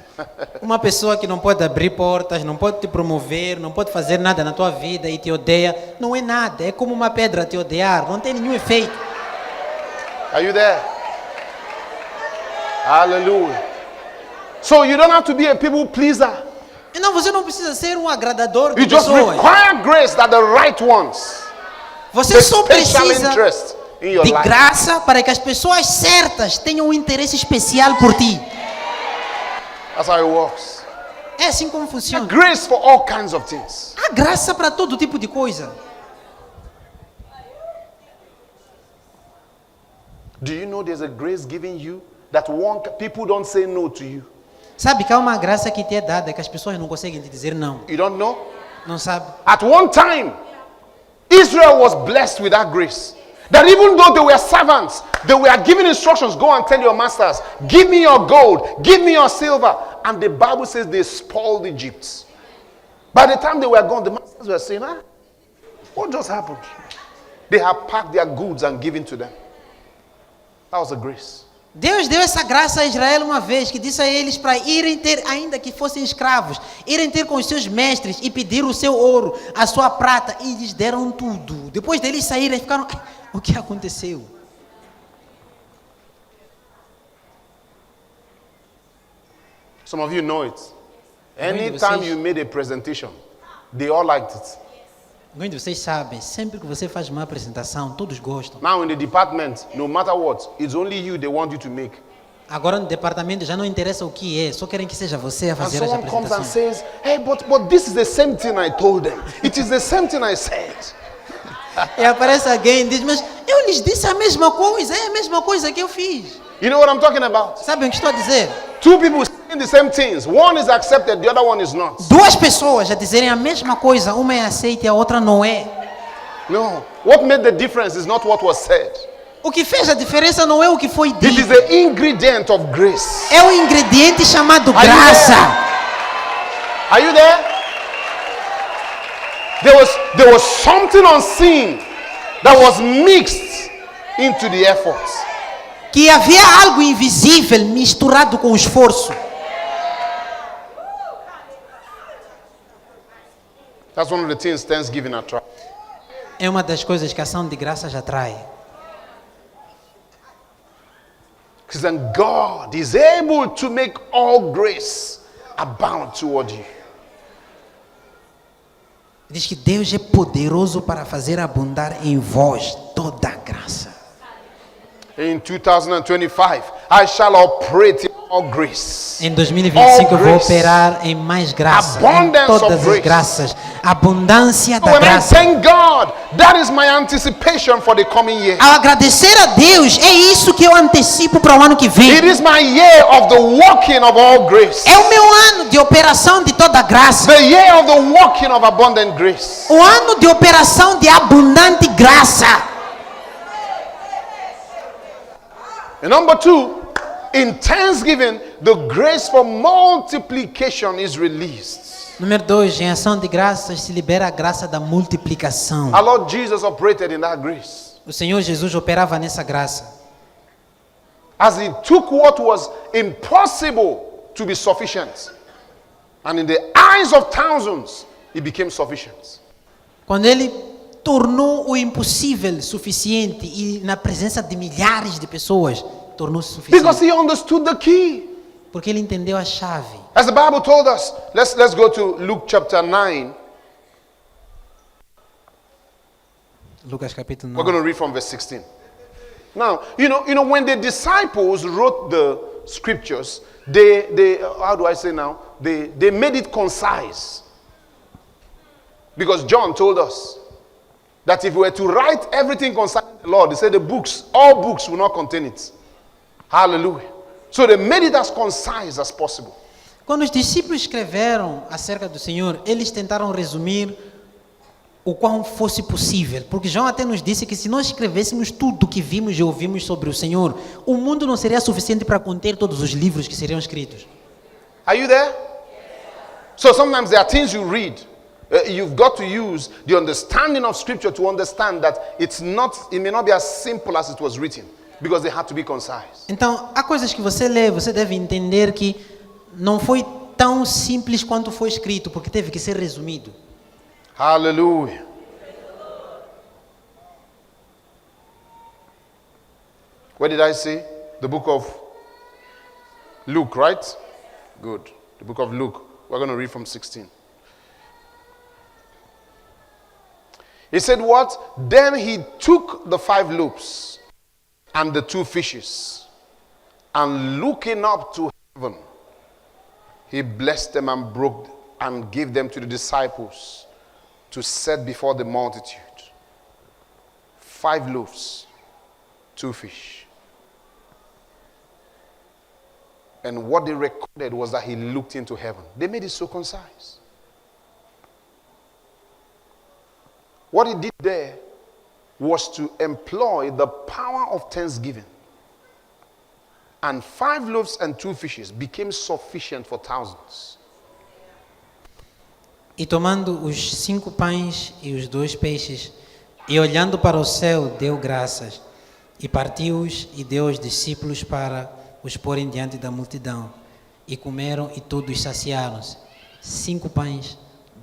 Uma pessoa que não pode abrir portas, não pode te promover, não pode fazer nada na tua vida e te odeia, não é nada. É como uma pedra te odiar, não tem nenhum efeito. Are you there? Hallelujah. So you don't have to be a people pleaser. Então você não precisa ser um agradador de You just pessoas. require grace that the right ones Você take só special precisa interest in your de life. graça para que as pessoas certas tenham um interesse especial por ti. That's how it works. É assim como funciona. Grace for all kinds of things. Há graça para todo tipo de coisa. Do you know there's a grace given you that people don't say no to you? Sabe que há uma graça que te é dada que as pessoas não conseguem te dizer não. You don't know? Não sabe? At one time, Israel was blessed with that grace. That even though they were servants, they were given instructions, go and tell your masters, give me your gold, give me your silver. And the Bible says they spoiled Egypt. By the time they were gone, the masters were saying, what just happened? They had packed their goods and given to them. That was a grace. Deus deu essa graça a Israel uma vez, que disse a eles para irem ter, ainda que fossem escravos, irem ter com os seus mestres e pedir o seu ouro, a sua prata, e lhes deram tudo. Depois deles saírem, ficaram, o que aconteceu? Some of you know it. Alguém de Anytime vocês- you made a presentation, they all liked it. Alguns de vocês sabem, sempre que você faz uma apresentação, todos gostam. Now in the department, no matter what, it's only you they want you to make. Agora no departamento já não interessa o que é, só querem que seja você a And fazer as someone comes and apresentações. says, hey, but this is the same thing I told them. It is the same thing I said. E aparece alguém e diz, mas eu lhes disse a mesma coisa, é a mesma coisa que eu fiz. You know what I'm talking about? Sabem o que estou a dizer? Two people saying the same things. One is accepted, the other one is not. Duas pessoas a dizerem a mesma coisa, uma é aceita e a outra não é. No. What made the difference is not what was said. O que fez a diferença não é o que foi It is dito, the ingredient of grace. é o ingrediente chamado Are you graça. Are you there? There was something unseen that was mixed into the efforts. Que havia algo invisível misturado com o esforço. That's one of the things Thanksgiving attracts. É uma das coisas que a ação de graças atrai. Because then God is able to make all grace abound toward you. Diz que Deus é poderoso para fazer abundar em vós toda a graça. In 2025, I shall operate in all grace. Em 2025 eu vou All grace. operar em mais graça, em Abundance todas of as grace. graças. Abundância da When I graça. thank God, that is my anticipation for the coming year. Ao agradecer a Deus, é isso que eu antecipo para o ano que vem. It is my year of the working of all grace. É o meu ano de operação de toda a graça. The year of the working of abundant grace. O ano de operação de abundante graça. And number two, in thanksgiving, the grace for multiplication is released. Número 2, em ação de graças se libera a graça da multiplicação. Our Lord Jesus operated in that grace. O Senhor Jesus operava nessa graça. As he took what was impossible to be sufficient, and in the eyes of thousands, it became sufficient. Quando ele tornou o impossível suficiente e na presença de milhares de pessoas tornou-se Because suficiente. he understood the key. Porque ele entendeu a chave. As the Bible told us, let's go to Luke chapter 9. Lucas capítulo We're 9. going to read from verse 16. Now, you know, when the disciples wrote the scriptures, they how do I say now? They made it concise. Because John told us that if we were to write everything concerning the Lord, he said the books, all books will not contain it. Hallelujah. So they made it as concise as possible. Quando os discípulos escreveram acerca do Senhor, eles tentaram resumir o quão fosse possível. Porque João até nos disse que se nós escrevêssemos tudo o que vimos e ouvimos sobre o Senhor, o mundo não seria suficiente para conter todos os livros que seriam escritos. Are you there? So sometimes there are things you read. You've got to use the understanding of scripture to understand that it may not be as simple as it was written, because they had to be concise. Então, há coisas que você lê, você deve entender que não foi tão simples quanto foi escrito, porque teve que ser resumido. Hallelujah. Where did I say? The book of Luke, right? Good. The book of Luke. We're going to read from 16. He said what? Then he took the 5 loaves and the 2 fishes, and looking up to heaven, he blessed them and broke and gave them to the disciples to set before the multitude. 5 loaves, 2 fish. And what they recorded was that he looked into heaven. They made it so concise. What he did there was to employ the power of thanksgiving. And 5 loaves and 2 fishes became sufficient for thousands. E tomando os 5 pães e os 2 peixes, e olhando para o céu, deu graças. E partiu-os e deu aos discípulos para os porem diante da multidão. E comeram e todos saciaram-se. 5 pães,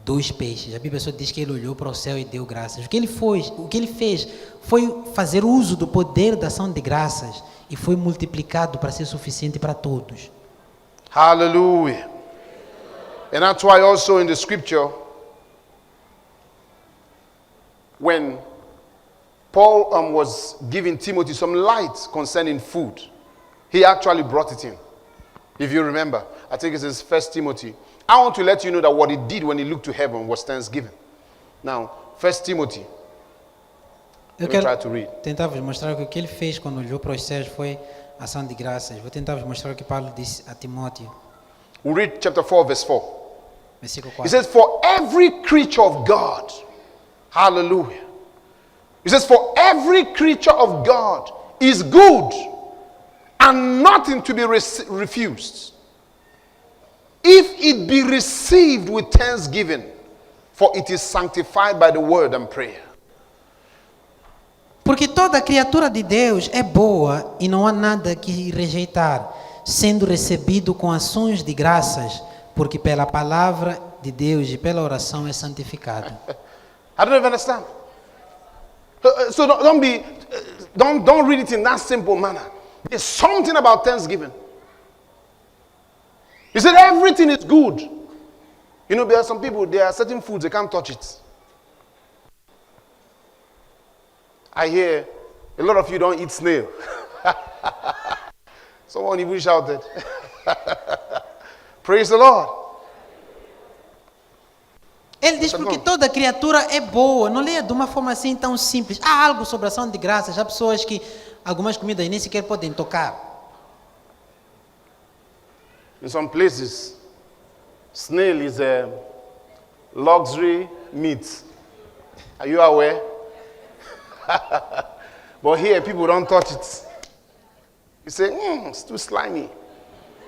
2 peixes. A Bíblia só diz que ele olhou para o céu e deu graças. O que ele fez foi fazer uso do poder da ação de graças e foi multiplicado para ser suficiente para todos. Hallelujah. And that's why also in the scripture, when Paul was giving Timothy some light concerning food, he actually brought it in. If you remember, I think it's in 1 Timothy. I want to let you know that what he did when he looked to heaven was thanksgiving. Now, 1 Timothy. Eu Let me try quero to read. tentar vos mostrar que o que ele fez quando olhou para os céus foi ação de graças. Vou tentar vos mostrar o que Paulo disse a Timóteo. We'll read chapter 4, verse 4. Versículo He 4. says, for every creature of God, hallelujah. He says, for every creature of God is good and nothing to be refused, if it be received with thanksgiving, for it is sanctified by the word and prayer. Porque toda criatura de Deus é boa e não há nada que rejeitar, sendo recebido com ações de graças, porque pela palavra de Deus e pela oração é santificado. I don't even understand. So don't read it in that simple manner. There's something about thanksgiving. He said everything is good. You know, there are some people, there are certain foods, they can't touch it. I hear a lot of you don't eat snail. Someone even shouted. Praise the Lord. Ele diz porque toda criatura é boa, não leia de uma forma assim tão simples. Há algo sobre a ação de graças, há pessoas que algumas comidas nem sequer podem tocar. In some places, snail is a luxury meat. Are you aware? But here, people don't touch it. You say, it's too slimy.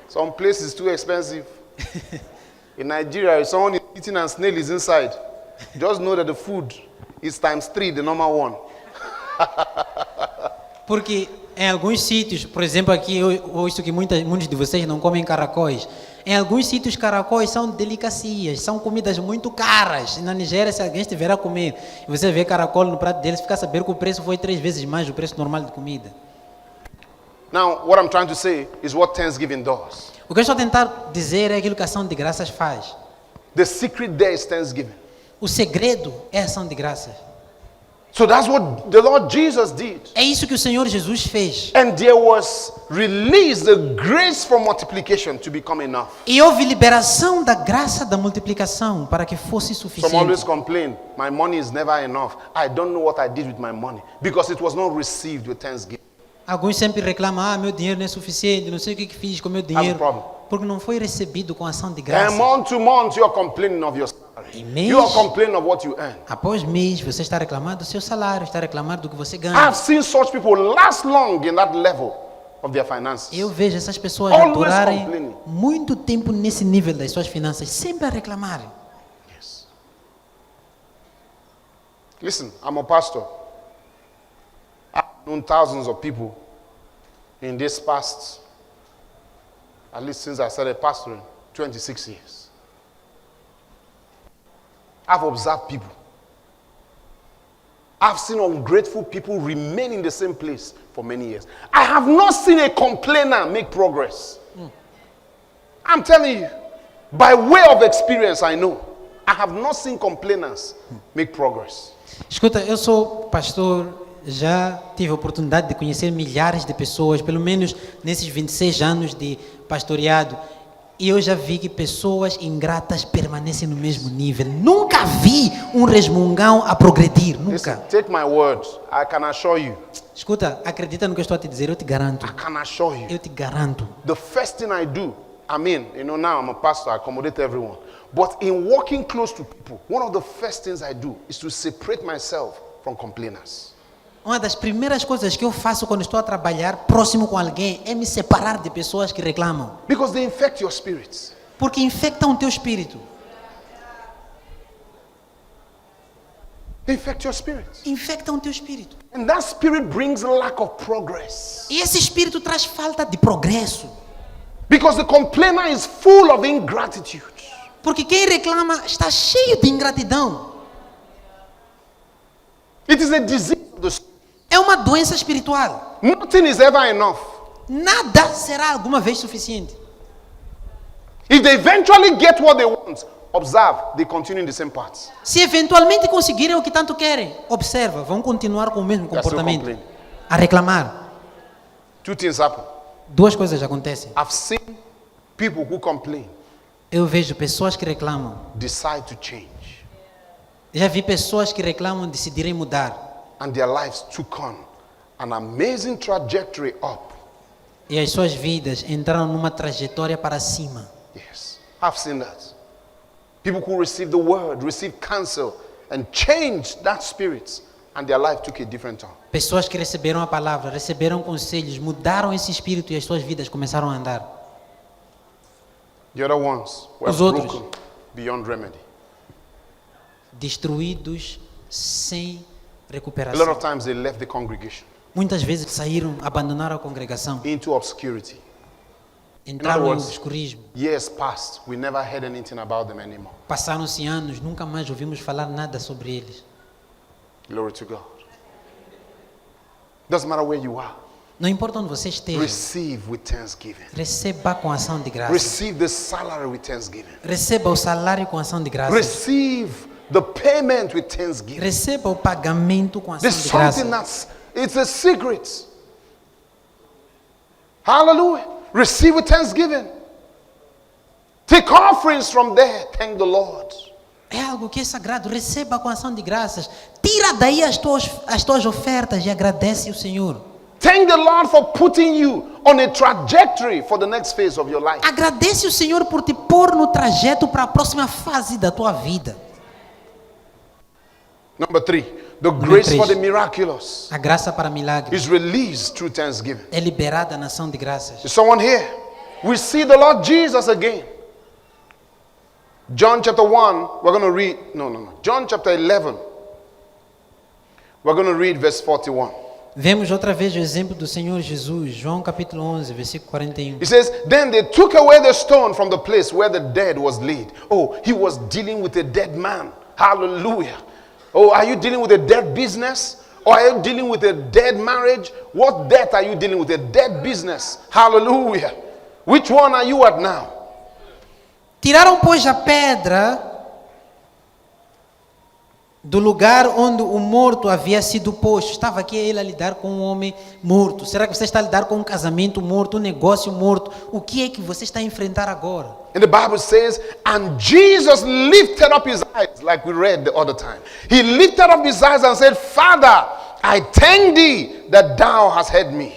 Some places, too expensive. In Nigeria, if someone is eating and snail is inside, just know that the food is ×3 the normal one. Porque em alguns sítios, por exemplo, aqui eu ouço que muitos de vocês não comem caracóis. Em alguns sítios, caracóis são delicacias, são comidas muito caras. Na Nigéria, se alguém estiver a comer e você vê caracol no prato deles, fica a saber que o preço foi 3 vezes mais do preço normal de comida. Now, what I'm trying to say is what Thanksgiving does. O que eu estou a tentar dizer é aquilo que a ação de graças faz. The secret there is Thanksgiving. O segredo é a ação de graças. So that's what the Lord Jesus did. É isso que o Senhor Jesus fez. And there was released the grace for multiplication to become enough. E houve liberação da graça da multiplicação para que fosse Some always suficiente. complain, my money is never enough. I don't know what I did with my money because it was not received with thanksgiving. Alguns sempre reclamam, meu dinheiro não é suficiente, não sei o que fiz com meu dinheiro. problem. Porque não foi recebido com ação de And graça. month to month, you're complaining of your salary. E mês- You are complaining of what you earn. Após mês, você está reclamando do seu salário, está reclamando do que você I ganha. have seen such people last long in that level of their finances. Eu vejo essas pessoas Always durarem complaining. muito tempo nesse nível das suas finanças, sempre a reclamarem. Yes. Listen, I'm a pastor. I've known thousands of people in this past, at least since I started pastoring, 26 years. I've observed people. I've seen ungrateful people remain in the same place for many years. I have not seen a complainer make progress. I'm telling you, by way of experience, I know. I have not seen complainers make progress. Escuta, eu sou pastor, já tive a oportunidade de conhecer milhares de pessoas, pelo menos nesses 26 anos de pastoreado, e eu já vi que pessoas ingratas permanecem no mesmo nível. Nunca vi um resmungão a progredir, Listen, nunca. take my word. I can assure you. Escuta, acredita no que eu estou a te dizer, eu te garanto. I can assure you. Eu te garanto. The first thing I do, now I'm a pastor, I accommodate everyone. But in walking close to people, one of the first things I do is to separate myself from complainers. Uma das primeiras coisas que eu faço quando estou a trabalhar próximo com alguém é me separar de pessoas que reclamam. Because they infect your spirits. Porque infectam o teu espírito. infect your spirit. Infectam o teu espírito. And that spirit brings lack of progress. E esse espírito traz falta de progresso. Because the complainer is full of ingratitude. Porque quem reclama está cheio de ingratidão. It is a disease of the spirit. É uma doença espiritual. Nothing is ever enough. Nada será alguma vez suficiente. If they eventually get what they want, observe, they continue in the same paths. Se eventualmente conseguirem o que tanto querem, observa, vão continuar com o mesmo They're still comportamento. complaining. A reclamar. Two things happen. Duas coisas acontecem. I've seen people who complain Eu vejo pessoas que reclamam. decide to change, Já vi pessoas que reclamam decidirem mudar. and their lives took on an amazing trajectory up. E as suas vidas entraram numa trajetória para cima. Yes, I've seen that. People who received the word, received counsel, and changed that spirit, and their life took a different turn. Pessoas que receberam a palavra, receberam conselhos, mudaram esse espírito e as suas vidas começaram a andar. The other ones were Os outros. broken beyond remedy. Destruídos sem A lot recuperação. of times they left the congregation Muitas vezes saíram, abandonaram a congregação, into obscurity. entraram no words, obscurismo. Years passed, we never heard anything about them anymore. Passaram-se anos, nunca mais ouvimos falar nada sobre eles. Glory to God. Doesn't matter where you are. Não importa onde você esteja, Receive with thanksgiving. receba com ação de graça. Receive the salary with thanksgiving. Receba o salário com ação de graça. Receive the payment with thanksgiving. Receba o pagamento com ação There's de graça. something it's a secret. Hallelujah. Receive with thanksgiving. Take offerings from there. Thank the Lord. É algo que é sagrado. Receba com ação de graças. Tira daí as tuas ofertas e agradece o Senhor. Thank the Lord for putting you on a trajectory for the next phase of your life. Agradece o Senhor por te pôr no trajeto para a próxima fase da tua vida. Number 3, the grace três. for the miraculous A graça para milagres is released through thanksgiving. é liberada na ação de graças. Is someone here? We see the Lord Jesus again. John chapter 1, we're going to read, John chapter 11, we're going to read verse 41. Vemos outra vez o exemplo do Senhor Jesus, João capítulo 11, versículo 41. He says, then they took away the stone from the place where the dead was laid. Oh, he was dealing with a dead man. Hallelujah. Oh, are you dealing with a dead business? Or are you dealing with a dead marriage? What death are you dealing with? A dead business. Hallelujah. Which one are you at now? Tiraram, pois, a pedra do lugar onde o morto havia sido posto. Estava aqui ele a lidar com um homem morto. Será que você está a lidar com um casamento morto, um negócio morto? O que é que você está a enfrentar agora? And the Bible says, and Jesus lifted up his eyes, like we read the other time. He lifted up his eyes and said, Father, I thank thee that thou hast heard me.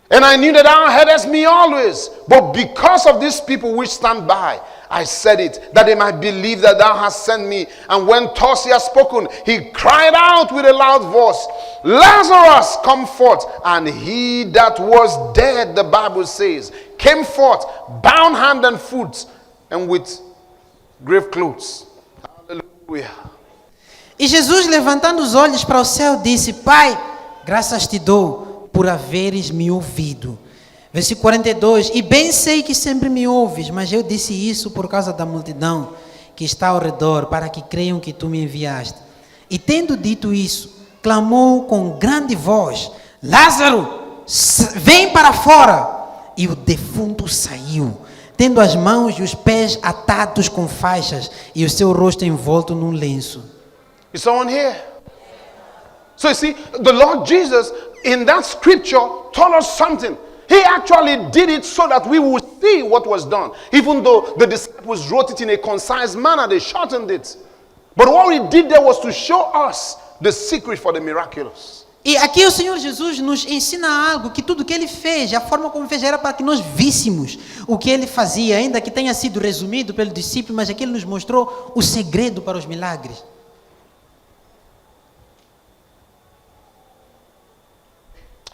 And I knew that thou heardest me always. But because of these people which stand by, I said it, that they might believe that thou hast sent me. And when thus he had spoken, he cried out with a loud voice, Lazarus, come forth. And he that was dead, the Bible says, came forth, bound hand and foot, and with grave clothes. Hallelujah. E Jesus, levantando os olhos para o céu, disse, Pai, graças te dou por haveres me ouvido. Versículo 42, e bem sei que sempre me ouves, mas eu disse isso por causa da multidão que está ao redor, para que creiam que tu me enviaste. E tendo dito isso, clamou com grande voz, Lázaro, vem para fora. E o defunto saiu, tendo as mãos e os pés atados com faixas, e o seu rosto envolto num lenço. Is someone here? So you see, the Lord Jesus in that scripture told us something. He actually did it so that we would see what was done. Even though the disciples wrote it in a concise manner, they shortened it. But what he did there was to show us the secret for the miraculous. E aqui o Senhor Jesus nos ensina algo, que tudo que Ele fez, a forma como fez era para que nós víssemos o que Ele fazia, ainda que tenha sido resumido pelo discípulo, mas aqui Ele nos mostrou o segredo para os milagres.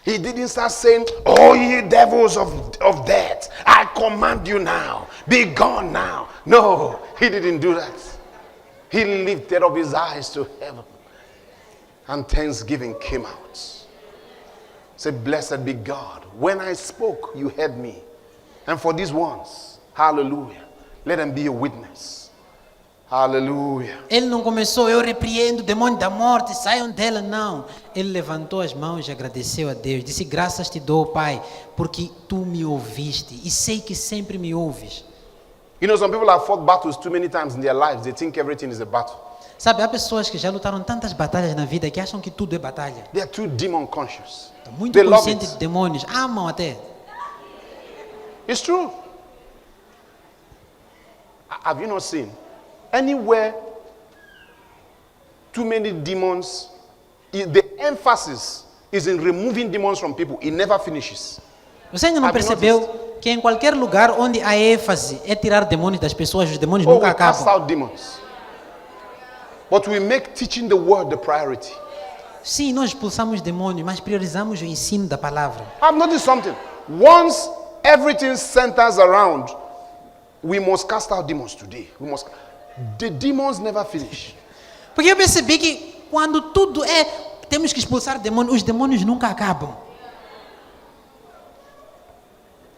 He didn't start saying, oh, ye devils of death, I command you now, be gone now. No, he didn't do that. He lifted up his eyes to heaven, and thanksgiving came out. Say, blessed be God. When I spoke, you heard me. And for these ones, hallelujah, let them be a witness. Hallelujah. Ele não começou, eu repreendo o demônio da morte, saiam dela, não. Ele levantou as mãos e agradeceu a Deus. Disse, graças te dou, Pai, porque tu me ouviste e sei que sempre me ouves. You know, some people have fought battles too many times in their lives. They think everything is a battle. Sabe, há pessoas que já lutaram tantas batalhas na vida que acham que tudo é batalha. They are too demon conscious. Estão muito They love conscientes de it. demônios, amam até. It's true. Have you not seen anywhere too many demons? The emphasis is in removing demons from people. It never finishes. Você ainda não Have you percebeu que em qualquer lugar onde há ênfase é tirar demônios das pessoas, os demônios Oh, nunca we cast acabam. out demons. But we make teaching the word the priority. Sim, nós expulsamos demônios, mas priorizamos o ensino da palavra. I've noticed something. Once everything centers around, we must cast out demons today. The demons never finish. Porque eu percebi que quando tudo é, temos que expulsar demônios, os demônios nunca acabam.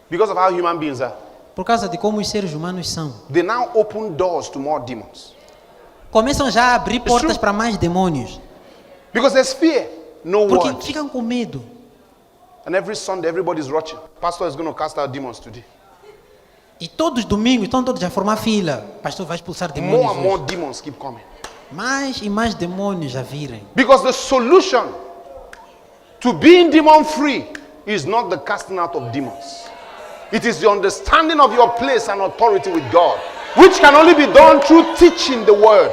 Because of how human beings are. Por causa de como os seres humanos são. They now open doors to more demons. Começam já a abrir portas true. para mais demônios. Because there's fear, no Porque word. ficam com medo. And every Sunday, everybody's watching. Pastor is going to cast out demons today. E todos os domingos estão todos a formar fila. Pastor vai expulsar More demônios and more hoje. demons keep coming. Mais e mais demônios a virem. Because the solution to being demon free is not the casting out of demons. It is the understanding of your place and authority with God, which can only be done through teaching the word.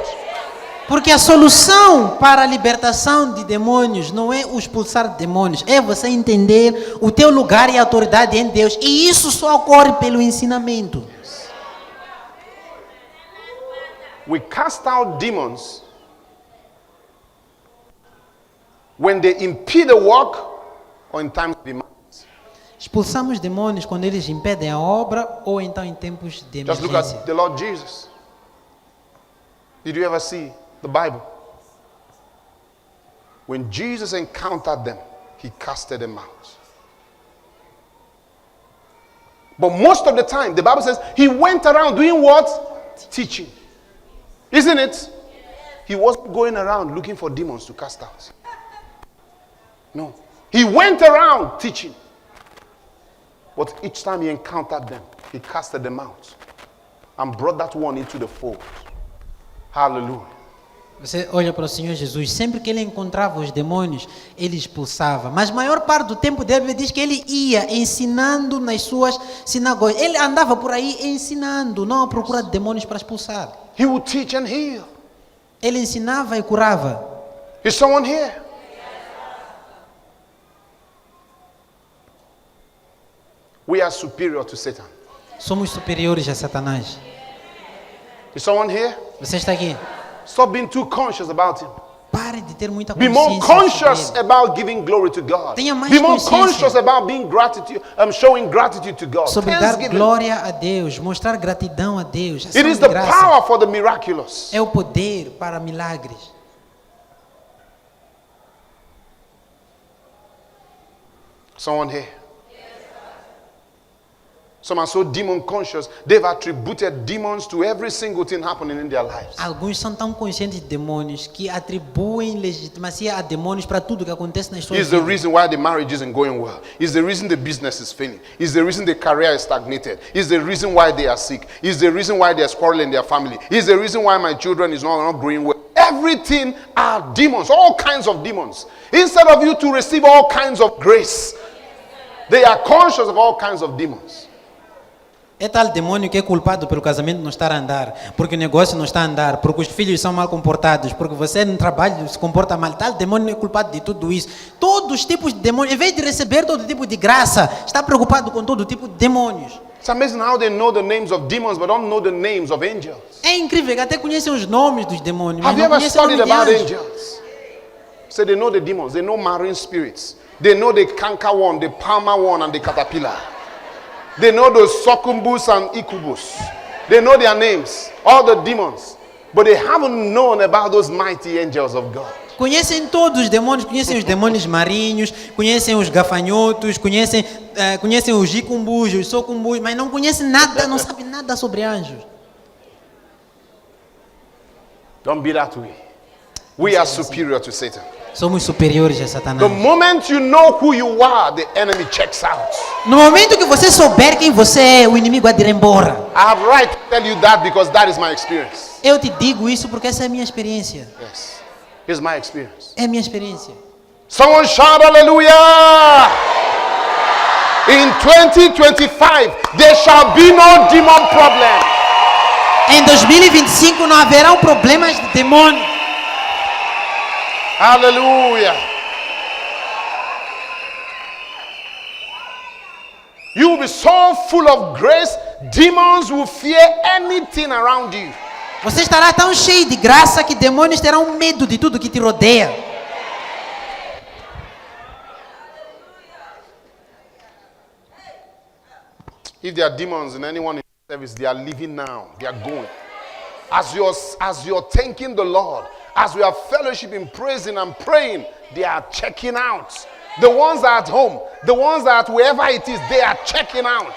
Porque a solução para a libertação de demônios não é o expulsar demônios, é você entender o teu lugar e autoridade em Deus. E isso só ocorre pelo ensinamento. We cast out demons when they impede the work or in times of demand. Expulsamos demônios quando eles impedem a obra ou então em tempos de Just look emergência. at the Lord Jesus. Did you ever see the Bible? When Jesus encountered them, he casted them out. But most of the time, the Bible says, he went around doing what? Teaching. Isn't it? He wasn't going around looking for demons to cast out. No. He went around teaching. But each time he encountered them, he casted them out and brought that one into the fold. Hallelujah. Você olha para o Senhor Jesus, sempre que ele encontrava os demônios, ele expulsava. Mas a maior parte do tempo dele diz que ele ia ensinando nas suas sinagogas. Ele andava por aí ensinando, não à procura de demônios para expulsar. He would teach and heal. Ele ensinava e curava. Is someone here? We are superior to Satan. Somos superiores a Satanás. Is someone here? Você está aqui? Stop being too conscious about him. Pare de ter muita Be consciência. more conscious sobre ele. about giving glory to God. Tenha mais Be more consciência. conscious about being showing gratitude to God. Sobre dar Thanksgiving. glória a Deus, mostrar gratidão a Deus. Ação It is de the graça. power for the miraculous. É o poder para milagres. Someone here? Some are so demon conscious, they've attributed demons to every single thing happening in their lives. Alguns são tão conscientes de demônios que atribuem legitimacia a demônios para tudo que acontece nas suas It's the vidas. reason why the marriage isn't going well. It's the reason the business is failing. It's the reason the career is stagnated. It's the reason why they are sick. It's the reason why there's quarrel in their family. It's the reason why my children is not growing well. Everything are demons, all kinds of demons. Instead of you to receive all kinds of grace, they are conscious of all kinds of demons. É tal demônio que é culpado pelo casamento não estar a andar, porque o negócio não está a andar, porque os filhos são mal comportados, porque você no trabalho se comporta mal. Tal demônio é culpado de tudo isso. Todos os tipos de demônios, em vez de receber todo tipo de graça, está preocupado com todo tipo de demônios. It's amazing how they know the names of demons but don't know the names of angels. É incrível que até conhecem os nomes dos demônios, mas Have you não ever conhecem o nome studied de about anjos. angels? So they know the demons, they know marine spirits, they know the canker one, the palmer one, and the caterpillar. They know the succubus and incubus. They know their names, all the demons. but they haven't known about those mighty angels of God. Conhecem todos os demônios marinhos, conhecem os gafanhotos, conhecem os jicumbus, os socumbus, mas não conhecem nada, não sabem nada sobre anjos. Don't be that way. We are superior to Satan. Somos superiores a The Satanás. moment you know who you are, the enemy checks out. No momento que você souber quem você é, o inimigo há de ir embora. I have right to tell you that because that is my experience. Eu te digo isso porque essa é a minha experiência. Yes, it's my experience. É a minha experiência. Someone shout hallelujah! In 2025, there shall be no demon problem. Em 2025 não haverão problemas de demônio. Hallelujah. You will be so full of grace, demons will fear anything around you. Você estará tão cheio de graça que demônios terão medo de tudo que te rodeia. If there are demons in anyone in service, they are leaving now. They are going. As you're thanking the Lord, as we are fellowshipping, praising and praying, they are checking out. The ones that are at home, the ones that wherever it is, they are checking out.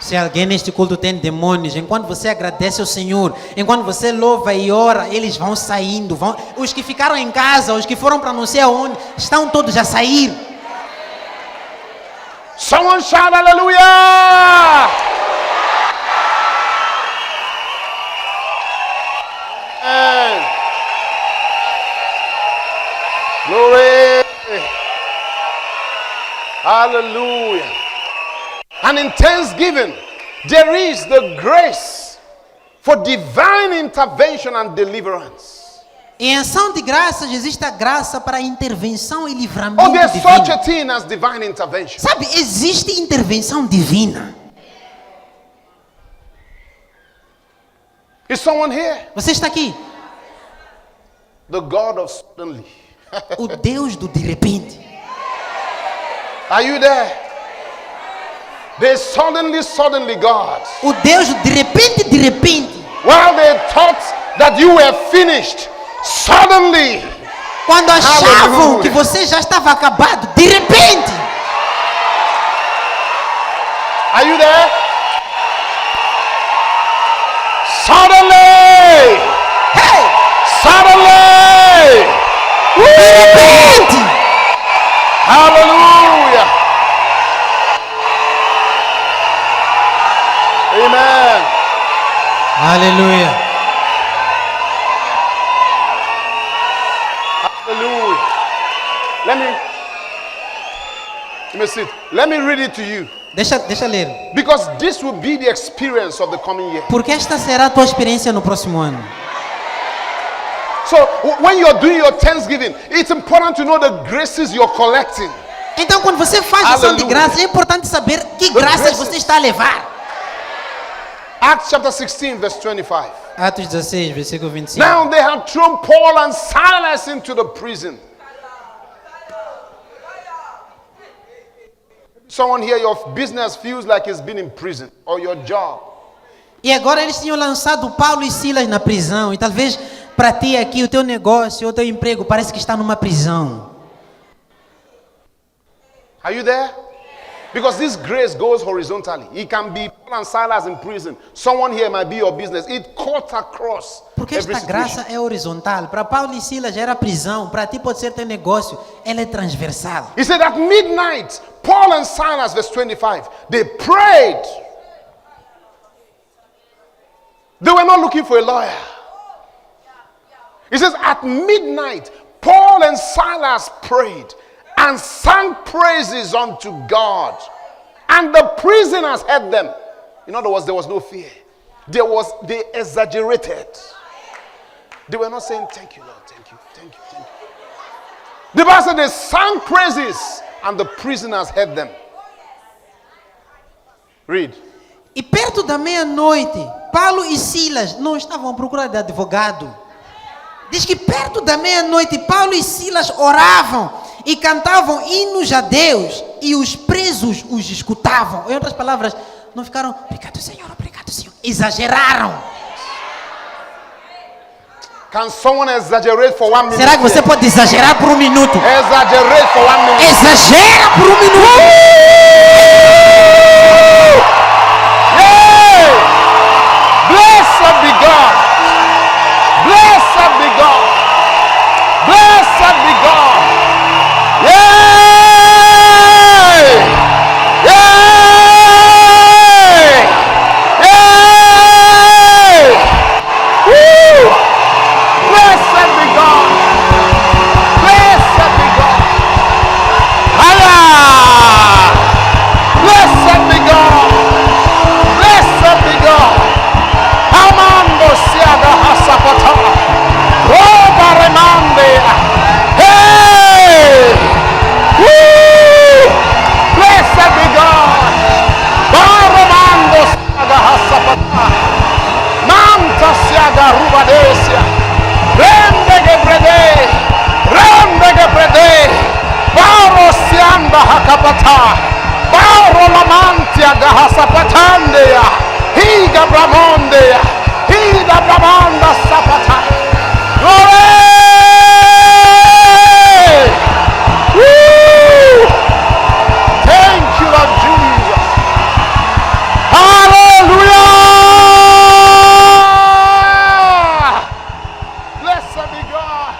Se alguém neste culto tem demônios, enquanto você agradece ao Senhor, enquanto você louva e ora, eles vão saindo. Os que ficaram em casa, os que foram para não sei aonde, estão todos a sair. Someone shout hallelujah! And glory! Hallelujah! And in thanksgiving, there is the grace for divine intervention and deliverance. Em ação de graças existe a graça para intervenção e Oh, livramento there's such a divino. thing as divine intervention. Sabe, existe intervenção divina. Is someone here? Você está aqui. The God of suddenly. O Deus do de repente. Are you there? They suddenly God. O Deus do de repente. While they thought that you were finished, suddenly. Quando achavam Hallelujah. que você já estava acabado, de repente. Are you there? Suddenly. Hey! Suddenly. De repente! Hallelujah. Amen. Aleluia. Hallelujah. Let me sit. Let me read it to you. Deixa ler. Because this will be the experience of the coming year. Porque esta será a tua experiência no próximo ano. So when you're doing your thanksgiving, it's important to know the graces you're collecting. Então, quando você faz ação de Aleluia. graça, é importante saber que The graças graces. você está a levar. Acts chapter 16, verse 25. Atos 16, versículo 25. Now they had thrown Paul and Silas into the prison. Someone here, your business feels like it's been in prison, or your job. E agora eles tinham lançado Paulo e Silas na prisão. E talvez para ti aqui o teu negócio, o teu emprego parece que está numa prisão. Are you there? Because this grace goes horizontally. It can be Paul and Silas in prison. Someone here might be your business. It cuts across Porque every esta situation. graça é horizontal. Para Paulo e Silas era prisão. Para ti pode ser teu negócio. Ela é transversal. He said at midnight, Paul and Silas, verse 25, they prayed. They were not looking for a lawyer. He says at midnight, Paul and Silas prayed and sang praises unto God. And the prisoners heard them. In other words, there was no fear. They exaggerated. They were not saying, thank you, Lord, thank you, thank you, thank you. The Bible said they sang praises and the prisoners heard them. Read. E perto da meia-noite, Paulo e Silas não estavam à procura de advogado. Diz que perto da meia-noite, Paulo e Silas oravam e cantavam hinos a Deus e os presos os escutavam. Em outras palavras, não ficaram, obrigado Senhor, exageraram. Can someone exaggerate for 1 minute? Será que você here? pode exagerar por um minuto? Exaggerate for 1 minute. Exagera por um minuto. Yay! Blessed be God. Blessed be God. Blessed be God. Yay! Yay! Yay! Woo! Blessed be God. Blessed be God. Allah! Blessed be God. Blessed be God. Amando siaga hasapata. Roba remande. Hey! Woo! Blessed be God. Baromando siaga hasapata. Manta siaga rubadesia. Rende che prede. Rende che prede. Baro sianda hakapata. Baro lamantia gahasapatandea. Higa bramondea. Higa bramanda sapata. Glory! Woo! Thank you, Lord Jesus. Hallelujah! Blessed be God.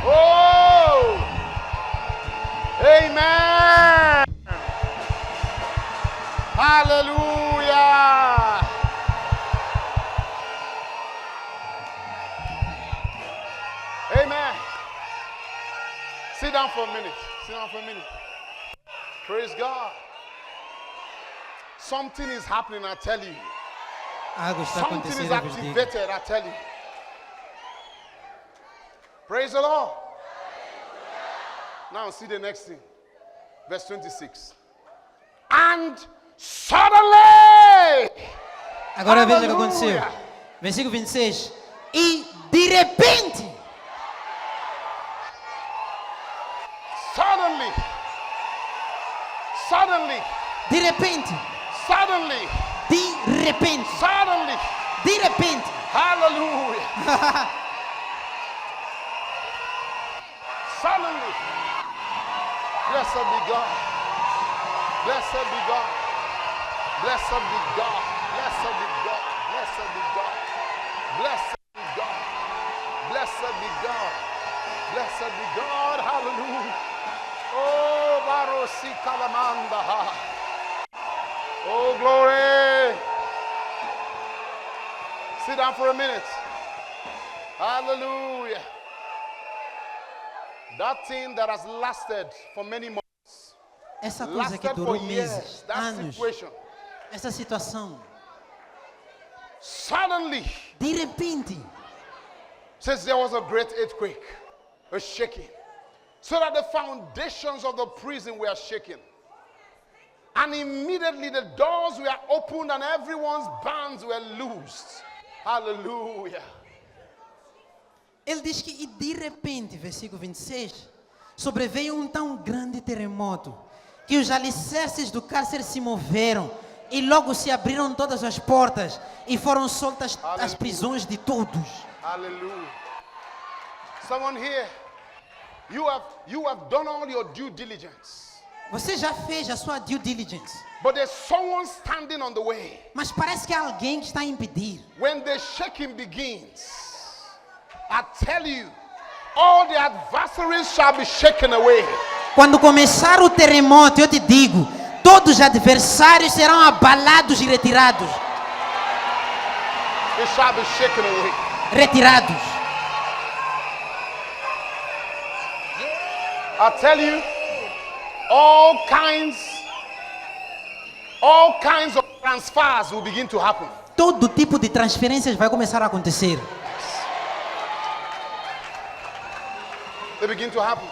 Oh! Amen. Hallelujah. Amen. Sit down for a minute. Sit down for a minute. Praise God. Something is happening, I tell you. Algo está Something is acontecendo, eu vos digo. activated, I tell you. Praise the Lord. Now see the next thing. Verse 26. And suddenly. Agora veja o que aconteceu. Aleluia. Versículo 26. E de repente, Suddenly. Suddenly. de repente, Suddenly. de repente, Suddenly. de repente. Hallelujah. Suddenly. Blessed be God. Blessed be God. Blessed be God. Blessed be God. Blessed be God. Blessed be God. Blessed be God. Blessed be God. Hallelujah. Oh, Barosi Kalamanda. Oh, glory. Sit down for a minute. Hallelujah. That thing that has lasted for many months, Essa coisa que lasted durou for years, meses, that anos, situation, essa situação, suddenly, de repente, says there was a great earthquake, a shaking, so that the foundations of the prison were shaken. And immediately the doors were opened and everyone's bands were loosed. Hallelujah. ele diz que, e de repente, versículo 26, sobreveio um tão grande terremoto, que os alicerces do cárcere se moveram, e logo se abriram todas as portas, e foram soltas as prisões de todos. Hallelujah. Someone here, you have done all your due diligence. Você já fez a sua due diligence, But there's someone standing on the way. mas parece que há alguém que está a impedir. When the shaking begins, I tell you, all the adversaries shall be shaken away. Quando começar o terremoto, eu te digo, todos os adversários serão abalados e retirados. They shall be shaken away. Retirados. I tell you, all kinds of transfers will begin to happen. Todo tipo de transferências vai começar a acontecer. They begin to happen.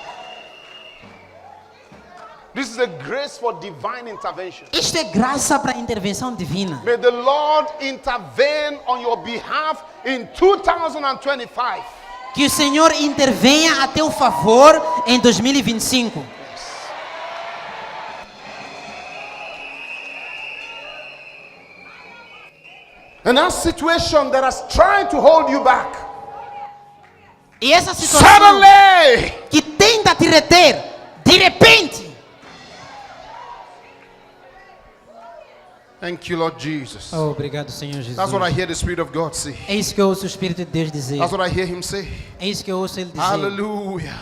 This is a grace for divine intervention. Isto é graça para a intervenção divina. May the Lord intervene on your behalf in 2025. Que o Senhor intervenha a teu favor em 2025. And that situation that has tried to hold you back, E essa situação suddenly, que tenta te reter, de repente. thank you, Lord Jesus. Oh, obrigado, Senhor Jesus. That's what I hear the Spirit of God say. É isso que eu ouço o Espírito de Deus dizer. That's what I hear Him say. É isso que eu ouço Ele dizer. Hallelujah.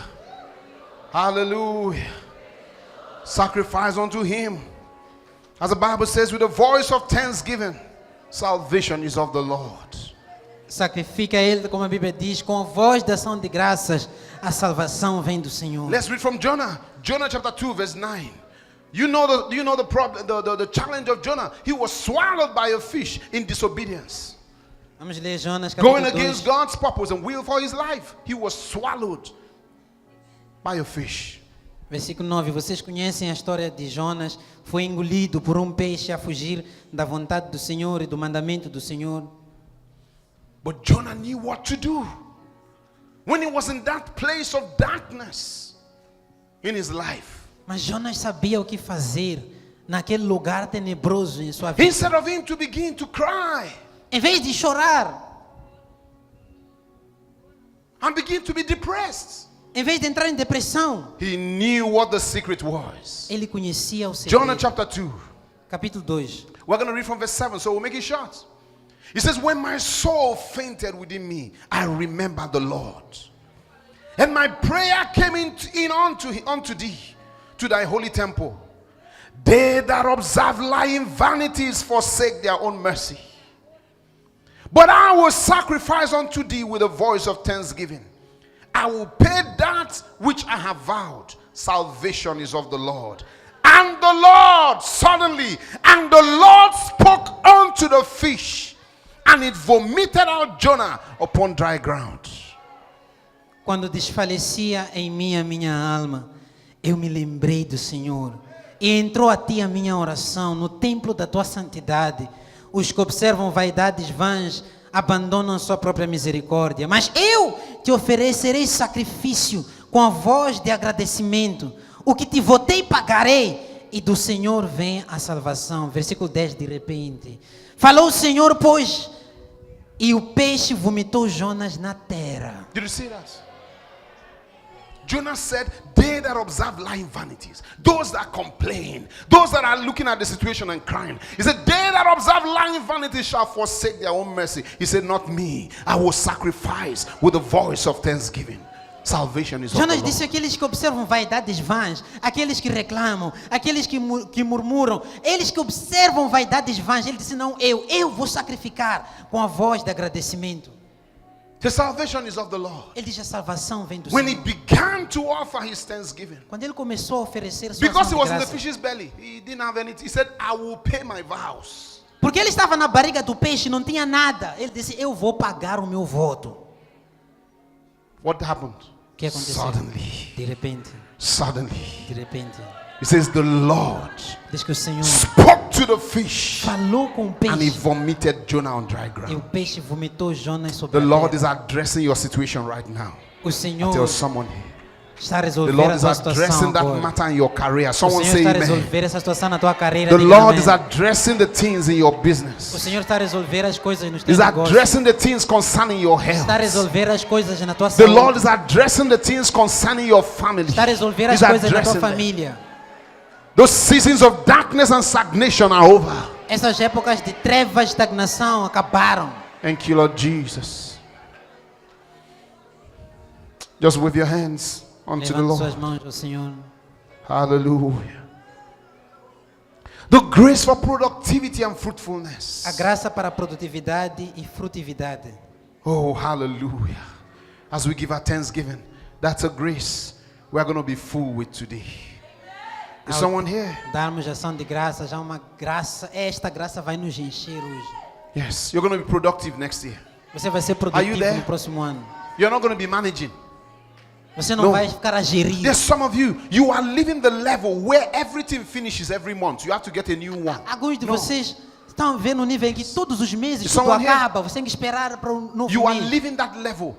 Hallelujah. Sacrifice unto Him. As the Bible says, with a voice of thanksgiving, salvation is of the Lord. Sacrifica Ele, como a Bíblia diz, com a voz de ação de graças, a salvação vem do Senhor. Let's read from Jonah. Jonah chapter 2, verse 9. You know the problem, the challenge of Jonah. He was swallowed by a fish in disobedience. Vamos ler Jonas Going capítulo 2. against God's purpose and will for his life. He was swallowed by a fish. Versículo 9. Vocês conhecem a história de Jonas. Foi engolido por um peixe a fugir da vontade do Senhor e do mandamento do Senhor. But Jonah knew what to do. When he was in that place of darkness in his life. Mas Jonas sabia o que fazer naquele lugar tenebroso em sua vida. Instead of him to begin to cry Em vez de chorar, and begin to be depressed, em vez de entrar em depressão, he knew what the secret was. ele conhecia o Jonah segredo. chapter 2. Capítulo 2. We're going to read from verse 7, so we'll make it short. He says, when my soul fainted within me, I remembered the Lord. And my prayer came in unto thee, to thy holy temple. They that observe lying vanities forsake their own mercy. But I will sacrifice unto thee with a voice of thanksgiving. I will pay that which I have vowed. Salvation is of the Lord. And the Lord suddenly, and the Lord spoke unto the fish, and it vomited out Jonah upon dry ground. Quando desfalecia em mim a minha alma, eu me lembrei do Senhor. E entrou a ti a minha oração no templo da tua santidade. Os que observam vaidades vãs abandonam sua própria misericórdia. Mas eu te oferecerei sacrifício com a voz de agradecimento. O que te votei pagarei. E do Senhor vem a salvação. Versículo 10, de repente. Falou o Senhor, pois, e o peixe vomitou Jonas na terra. Did you see that? Jonah said, they that observe lying vanities, those that complain, those that are looking at the situation and crying. He said, they that observe lying vanities shall forsake their own mercy. He said, not me. I will sacrifice with a voice of thanksgiving. Salvation is of the Jonas Lord. disse aqueles que observam vaidades vãs, aqueles que reclamam, aqueles que murmuram, eles que observam vaidades vãs. Ele disse, não, eu vou sacrificar com a voz de agradecimento. The salvation is of the Lord. Ele diz, a salvação vem do When he Senhor. began to offer his thanksgiving, Quando ele começou a oferecer sua because he ação was de in the graça, fish's belly, he didn't have anything. He said, I will pay my vows. porque ele estava na barriga do peixe, não tinha nada. Ele disse, eu vou pagar o meu voto. What happened? O que aconteceu? Suddenly, De repente, suddenly, de repente. he says, the Lord Diz que o Senhor spoke to the fish, falou com o and he peixe. vomited Jonah on dry E o ground. peixe vomitou Jonas sobre The a Lord terra. is addressing your situation right now. O Senhor Tell someone here. está a The resolver Lord a is tua situação addressing that agora. matter in your career. O Someone Senhor say está a amen. resolver essa situação na tua carreira. The diga Lord is amém. addressing the things in your O business. Senhor está a resolver as coisas nos teus He's negócios. addressing the things concerning your Está a health. resolver as coisas na tua The Lord saúde. is addressing the things concerning your family. Está a resolver as He's coisas na tua addressing them. família. Those seasons of darkness and stagnation are over. Essas épocas de trevas e estagnação acabaram. Thank you, Lord Jesus. Just with your hands unto the Levante suas Lord. mãos ao Senhor. Hallelujah. The grace for productivity and A fruitfulness. graça para a produtividade e frutividade. Oh, hallelujah. As we give our thanksgiving, that's a grace we're going to be full with today. Is Ao someone here? darmos ação de graça, já uma graça, esta graça vai nos encher hoje. Yes, you're going to be productive next year. Você vai ser Are you produtivo there? no próximo ano. You're not going to be managing. Você não No. vai ficar a gerir. There's some of you, you are living the level where everything finishes every month. You have to get a new one. Alguns de No. vocês estão vendo o nível em que todos os meses Is tudo someone here? acaba. Você tem que esperar para um novo You are mês. living that level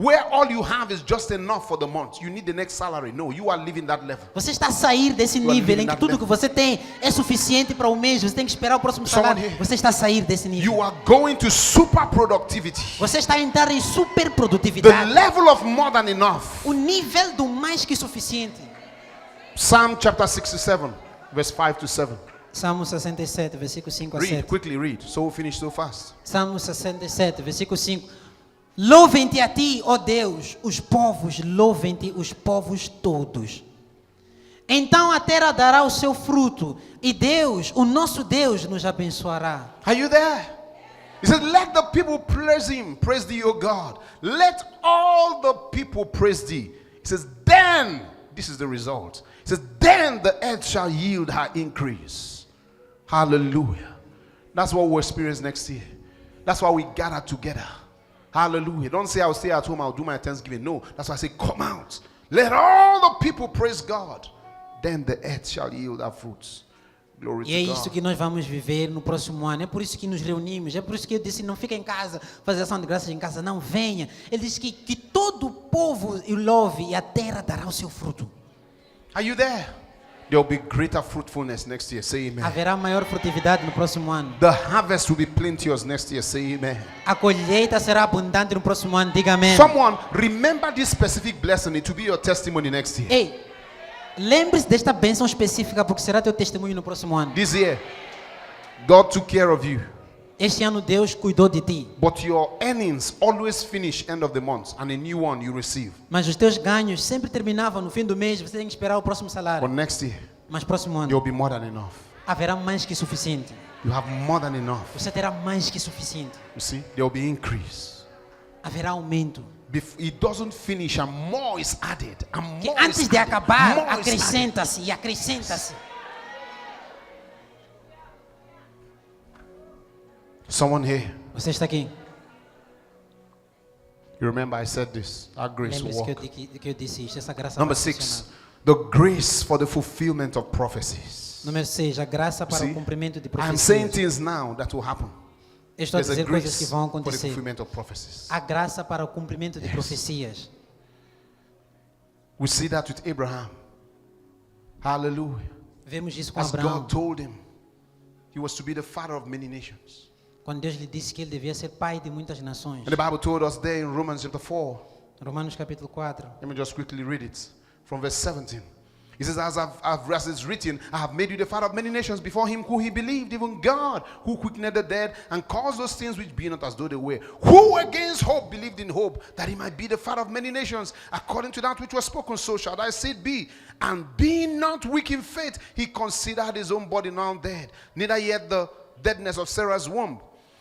where all you have is just enough for the month. You need the next salary. No, you are living that level. Você está a sair desse You are nível living em que that tudo level. que você tem é suficiente para o mês. Você tem que esperar o próximo Someone salário. here. Você está a sair desse nível. You are going to super productivity. Você está a entrar em super The produtividade. level of more than enough. O nível do mais que suficiente. Psalm chapter 67, verse 5 to 7. Salmo 67, versículo 5 a Read, 7. quickly read. So we'll finish so fast. Salmo 67, versículo 5. Louvem-te a ti, ó Deus, os povos, louvem-te os povos todos. Então a terra dará o seu fruto, e Deus, o nosso Deus, nos abençoará. Are you there? He said, let the people praise him. Praise thee, O God. Let all the people praise thee. He says, then, this is the result. He says, then the earth shall yield her increase. Hallelujah. That's what we'll experience next year. That's why we gather together. Hallelujah. Don't say I'll stay at home, I'll do my Thanksgiving. No, that's why I say come out. Let all the people praise God. Then the earth shall yield her fruits. Glory E é to isso God. que nós vamos viver no próximo ano. É por isso que nos reunimos. É por isso que eu disse, não fica em casa, fazer ação de graças em casa. Não, venha. Ele disse que todo o povo o louve e a terra dará o seu fruto. Are you there? There will be greater fruitfulness next year. Say amen. Haverá maior frutividade no próximo ano. The harvest will be plenteous next year. Say amen. A colheita será abundante no próximo ano. Diga amém. Someone remember this specific blessing. It will be your testimony next year. Ei, lembre-se desta bênção específica porque será teu testemunho no próximo ano. This year, God took care of you. Este ano Deus cuidou de ti. But your earnings always finish end of the month and a new one you receive. Mas os teus ganhos sempre terminavam no fim do mês. Você tem que esperar o próximo salário. But next year, Mas próximo there ano will be more than enough. haverá mais que suficiente. You have more than enough. Você terá mais que suficiente. You see, there will be increase. Haverá aumento. It doesn't finish and more is added. And Que more is antes de added. acabar, More is added. acrescenta-se e acrescenta-se. Someone here, Você está aqui. you remember I said this. Our grace will Lembre-se walk. que eu disse isto. Essa graça Number vai 6, funcionar. the grace for the fulfillment of prophecies. Número 6, a graça para See, o cumprimento de I'm saying profecias. things now that will happen. Eu estou a There's a dizer coisas que grace vão for the acontecer. fulfillment of prophecies. A graça para o cumprimento de profecias. We see that with Abraham. Hallelujah. Vemos isso com As Abraão. God told him, he was to be the father of many nations. Quando Deus lhe disse que ele devia ser pai de muitas nações. And the Bible told us there in Romans chapter 4. Romanos capítulo 4. Let me just quickly read it from verse 17. He says, as it's written, I have made you the father of many nations before him who he believed, even God, who quickened the dead and caused those things which be not as though they were. Who against hope believed in hope that he might be the father of many nations, according to that which was spoken, so shall thy seed be. And being not weak in faith, he considered his own body now dead, neither yet the deadness of Sarah's womb.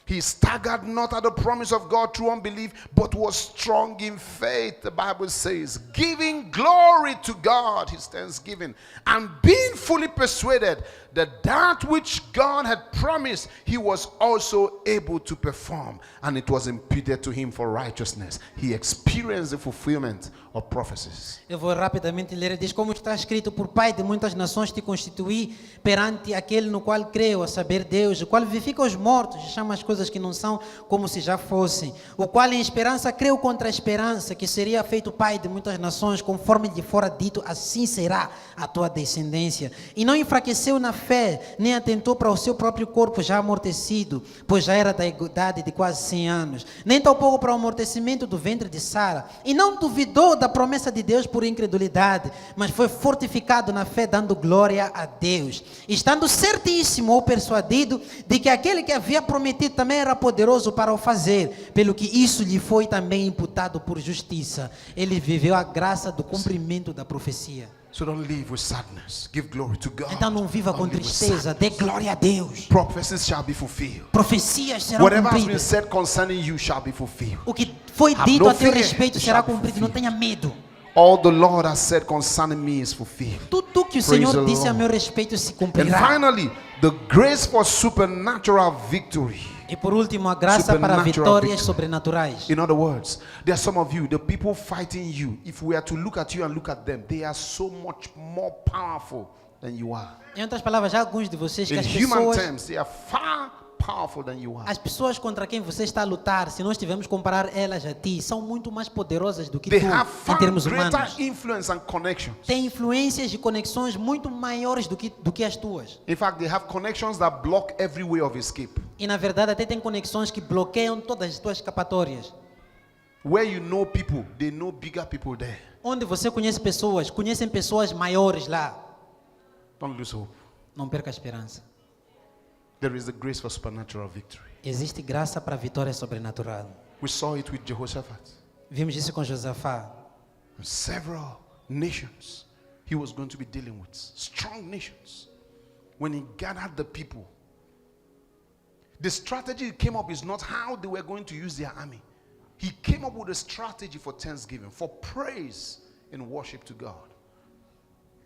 He staggered not at the promise of God through unbelief, but was strong in faith, the Bible says, giving glory to God, his thanksgiving, and being fully persuaded that that which God had promised, he was also able to perform, and it was imputed to him for righteousness. He experienced the fulfillment of prophecies. Eu vou rapidamente ler. Diz: como está escrito, por pai de muitas nações te constituí perante aquele no qual creio, a saber Deus, o qual vivifica os mortos e chama as coisas que não são como se já fossem, o qual em esperança creu contra a esperança, que seria feito pai de muitas nações, conforme lhe fora dito, assim será a tua descendência. E não enfraqueceu na fé, nem atentou para o seu próprio corpo já amortecido, pois já era da idade de quase 100 anos, nem tampouco para o amortecimento do ventre de Sara, e não duvidou da promessa de Deus por incredulidade, mas foi fortificado na fé, dando glória a Deus, estando certíssimo ou persuadido de que aquele que havia prometido também era poderoso para o fazer, pelo que isso lhe foi também imputado por justiça. Ele viveu a graça do cumprimento da profecia. So don't live with sadness. Give glory to God. Então não viva Don't com live with tristeza, dê glória a Deus. Prophecies shall be fulfilled. Profecias serão Whatever has been cumpridas. said concerning you shall be fulfilled. O que foi Have dito no a teu fear, respeito it será shall be cumprido. Não fulfilled. tenha medo. All the Lord has said concerning me is fulfilled. Tudo que o Praise Senhor the disse a Lord. meu respeito se And cumprirá. finally, the grace for supernatural victory. E por último, a graça para Supernatural vitórias victory. sobrenaturais. In other words, there are some of you, the people fighting you, if we are to look at you and look at them, they are so much more powerful than you are. Em outras palavras, já alguns de vocês que In as human pessoas, terms, they are far powerful than you are. As pessoas contra quem você está a lutar, se nós tivermos comparar elas a ti, são muito mais poderosas do que They tu, have em far termos humanos. greater influence and connections. Têm influências e conexões muito maiores do que as tuas. In fact, they have connections that block every way of escape. E na verdade até tem conexões que bloqueiam todas as tuas escapatórias. Where you know people, they know bigger people there. Onde você conhece pessoas, conhecem pessoas maiores lá. Don't lose hope. Não perca a esperança. There is the grace for supernatural victory. Existe graça para a vitória sobrenatural. We saw it with Jehoshaphat. Vimos isso com Josafá. Several nations he was going to be dealing with. Strong nations. When he gathered the people, the strategy that came up is not how they were going to use their army. He came up with a strategy for thanksgiving, for praise and worship to God.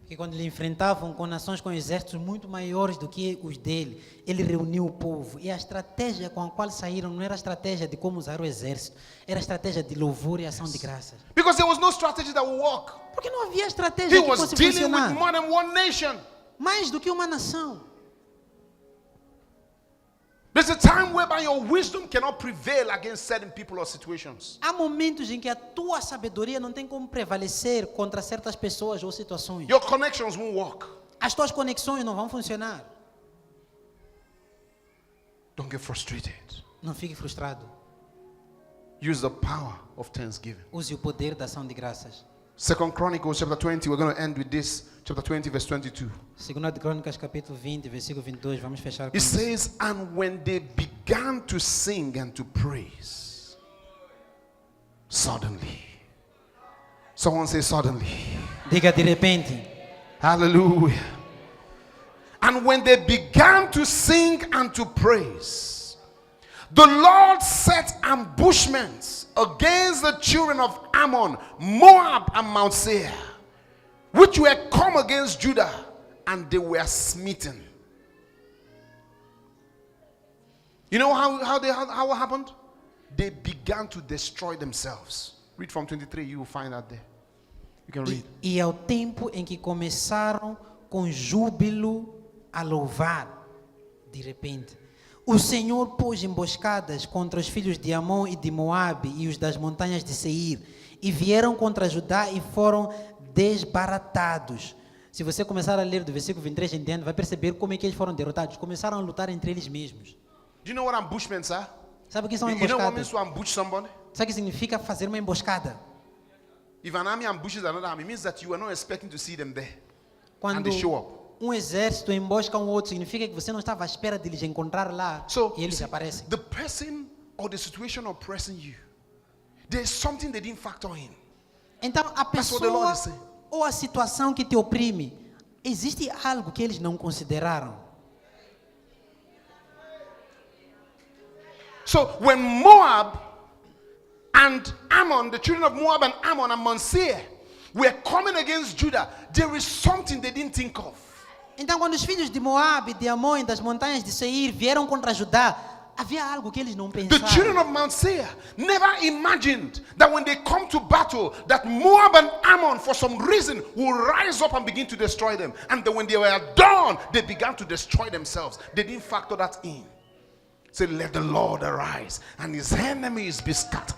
E quando ele enfrentavam com nações com exércitos muito maiores do que os dele, ele reuniu o povo. E a estratégia com a qual saíram não era a estratégia de como usar o exército, era a estratégia de louvor e ação de graças. Because there was no strategy that would work. Porque não havia estratégia He que was fosse dealing with funcionar. more than one nation. Mais do que uma nação. There's a time whereby your wisdom cannot prevail against certain people or situations. Há momentos em que a tua sabedoria não tem como prevalecer contra certas pessoas ou situações. Your connections won't work. As tuas conexões não vão funcionar. Don't get frustrated. Não fique frustrado. Use the power of thanksgiving. Use o poder da ação de graças. 2 Chronicles chapter 20, we're going to end with this. Chapter 20, verse 22. Segunda de Crônicas, capítulo 20, versículo 22. Vamos fechar com It isso. says, and when they began to sing and to praise, suddenly. Someone say suddenly. Diga de repente. Hallelujah. And when they began to sing and to praise, the Lord set ambushments against the children of Ammon, Moab, and Mount Seir, which were come against Judah, and they were smitten. You know how it happened? They began to destroy themselves. Read from 23, you will find that there. You can read. E ao tempo em que começaram com júbilo a louvar, de repente, o Senhor pôs emboscadas contra os filhos de Amon e de Moabe e os das montanhas de Seir, e vieram contra Judá e foram desbaratados. Se você começar a ler do versículo 23 em diante, vai perceber como é que eles foram derrotados. Começaram a lutar entre eles mesmos. Do you know what ambushments are? Sabe o que são You know what means emboscadas? to ambush somebody? Sabe o que significa fazer uma emboscada? If an army ambushes another army, it means that you were not expecting to see them there. And Quando they show up. um exército embosca um outro, significa que você não estava à espera de eles encontrar lá So, e you eles see, aparecem. the person or the situation oppressing you, there's something they didn't factor in. Então, a That's what the Lord pessoa is saying. ou a situação que te oprime, existe algo que eles não consideraram. So when Moab and Ammon, the children of Moab and Ammon and Mount Seir, were coming against Judah, there is something they didn't think of. Então, quando os filhos de Moabe, de Amon e das montanhas de Seir vieram contra Judá, havia algo que eles não The pensaram. children of Mount Seir never imagined that when they come to battle, that Moab and Ammon, for some reason, will rise up and begin to destroy them. And then when they were done, they began to destroy themselves. They didn't factor that in. Say, let the Lord arise, and his enemies be scattered.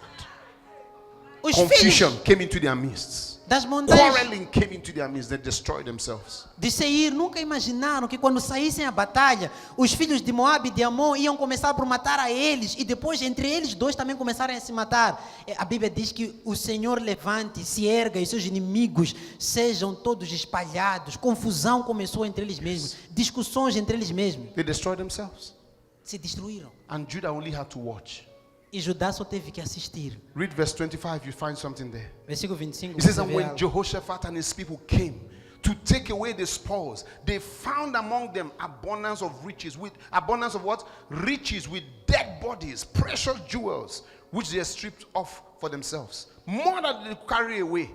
Os Confusion filhos came into their midst. das montanhas Quarreling came into their midst. They destroyed themselves. de Seir nunca imaginaram que quando saíssem à batalha, os filhos de Moabe e de Amon iam começar por matar a eles e depois entre eles dois também começarem a se matar. A Bíblia diz que o Senhor levante, se erga e seus inimigos sejam todos espalhados. Confusão começou entre eles mesmos, discussões entre eles mesmos. They destroyed themselves. Se destruíram. And Judah only had to watch. E Judá só teve que assistir. Read verse 25, you find something there. Versículo 25. It says, você and vê when algo. Jehoshaphat and his people came to take away the spoils, they found among them abundance of riches. With abundance of what? Riches with dead bodies, precious jewels, which they stripped off for themselves. More than they could carry away.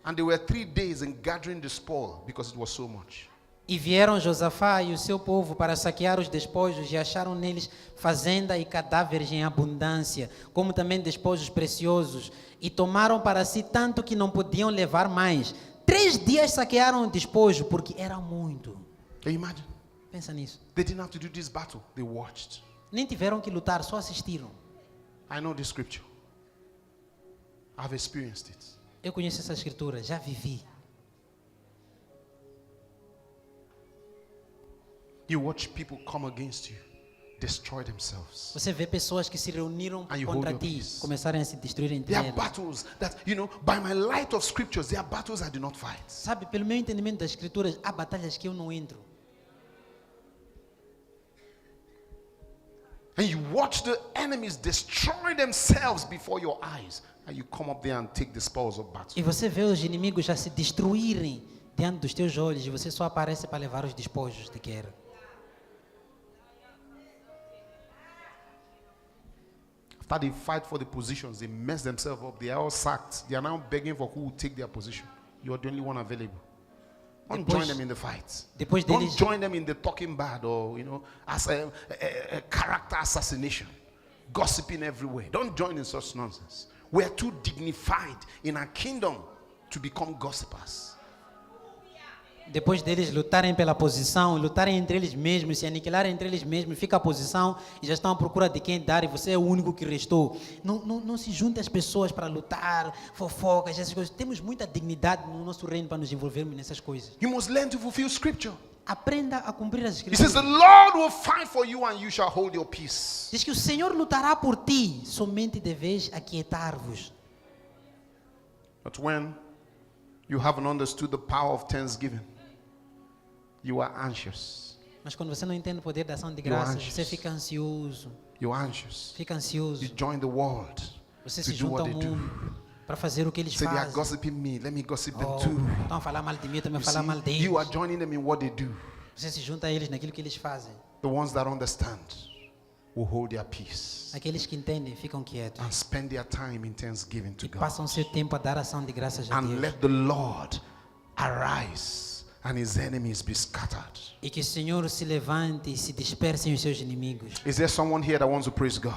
And they were 3 days in gathering the spoil because it was so much. E vieram Josafá e o seu povo para saquear os despojos e acharam neles fazenda e cadáveres em abundância, como também despojos preciosos, e tomaram para si tanto que não podiam levar mais. 3 dias saquearam o despojo, porque era muito. Can you imagine? Pensa nisso. They didn't have to do this battle. They watched. Nem tiveram que lutar, só assistiram. I know this scripture. I've experienced it. Eu conheço essa escritura, já vivi. You watch people come against you, destroy themselves. Você vê pessoas que se reuniram And you contra hold your ti, peace. começarem a se destruir entre There are eles. battles that, by my light of scriptures, there are battles I do not fight. Sabe, pelo meu entendimento das escrituras, há batalhas que eu não entro. And you watch the enemies destroy themselves before your eyes. And you come up there and take the spoils of battle. E você vê os inimigos já se destruírem diante dos teus olhos e você só aparece para levar os despojos de guerra. After they fight for the positions, they mess themselves up. They are all sacked. They are now begging for who will take their position. You are the only one available. Don't join them in the fight. Depois Don't deles, join them in the talking bad or, as a character assassination. Gossiping everywhere. Don't join in such nonsense. We are too dignified in our kingdom to become gossipers. depois deles lutarem pela posição, lutarem entre eles mesmos, se aniquilarem entre eles mesmos, fica a posição e já estão à procura de quem dar e você é o único que restou. Não se junte às pessoas para lutar, fofocas, essas coisas. Temos muita dignidade no nosso reino para nos envolvermos nessas coisas. You must learn to fulfill scripture. Aprenda a cumprir as He says, escrituras. the Lord will fight for you and you shall hold your peace. Diz que o Senhor lutará por ti, somente deveis aquietar-vos. But when you haven't understood the power of thanksgiving, you are anxious. Mas quando você não entende o poder da ação de You're graças, anxious. você fica ansioso, You're anxious. fica You ansioso. join the world Você to se do junta what ao they do. mundo para fazer o que eles Say they are fazem. gossiping me. Let me gossip them Oh, too. estão a falar mal de mim, eu também You, falar mal see, deles. you are joining them in what they do. Você se junta a eles naquilo que eles fazem. The ones that understand will hold their peace Aqueles que entendem ficam quietos and spend their time in thanksgiving to e God. passam seu tempo a dar ação de graças a And Deus. let the Lord arise and his enemies be scattered. E que o Senhor se levante e se dispersem os seus inimigos. Is there someone here that wants to praise God?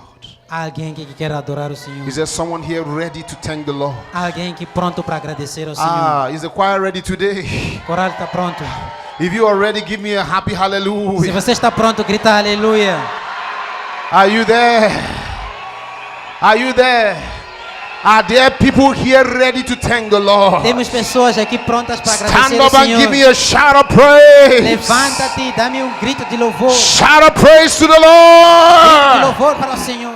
Há alguém aqui que quer adorar o Senhor. Is there someone here ready to thank the Lord? Há alguém aqui pronto para agradecer ao Senhor. Is the choir ready today? O coral está pronto. If you are ready, give me a happy Se hallelujah. você está pronto, grita aleluia. Are you there? Are you there? Are there people here ready to thank the Lord? Temos pessoas aqui prontas para Stand agradecer ao up and give me Senhor. a shout of praise. Levanta-te e dá-me um grito de louvor. Shout of praise to the Grito de Lord. louvor para o Senhor.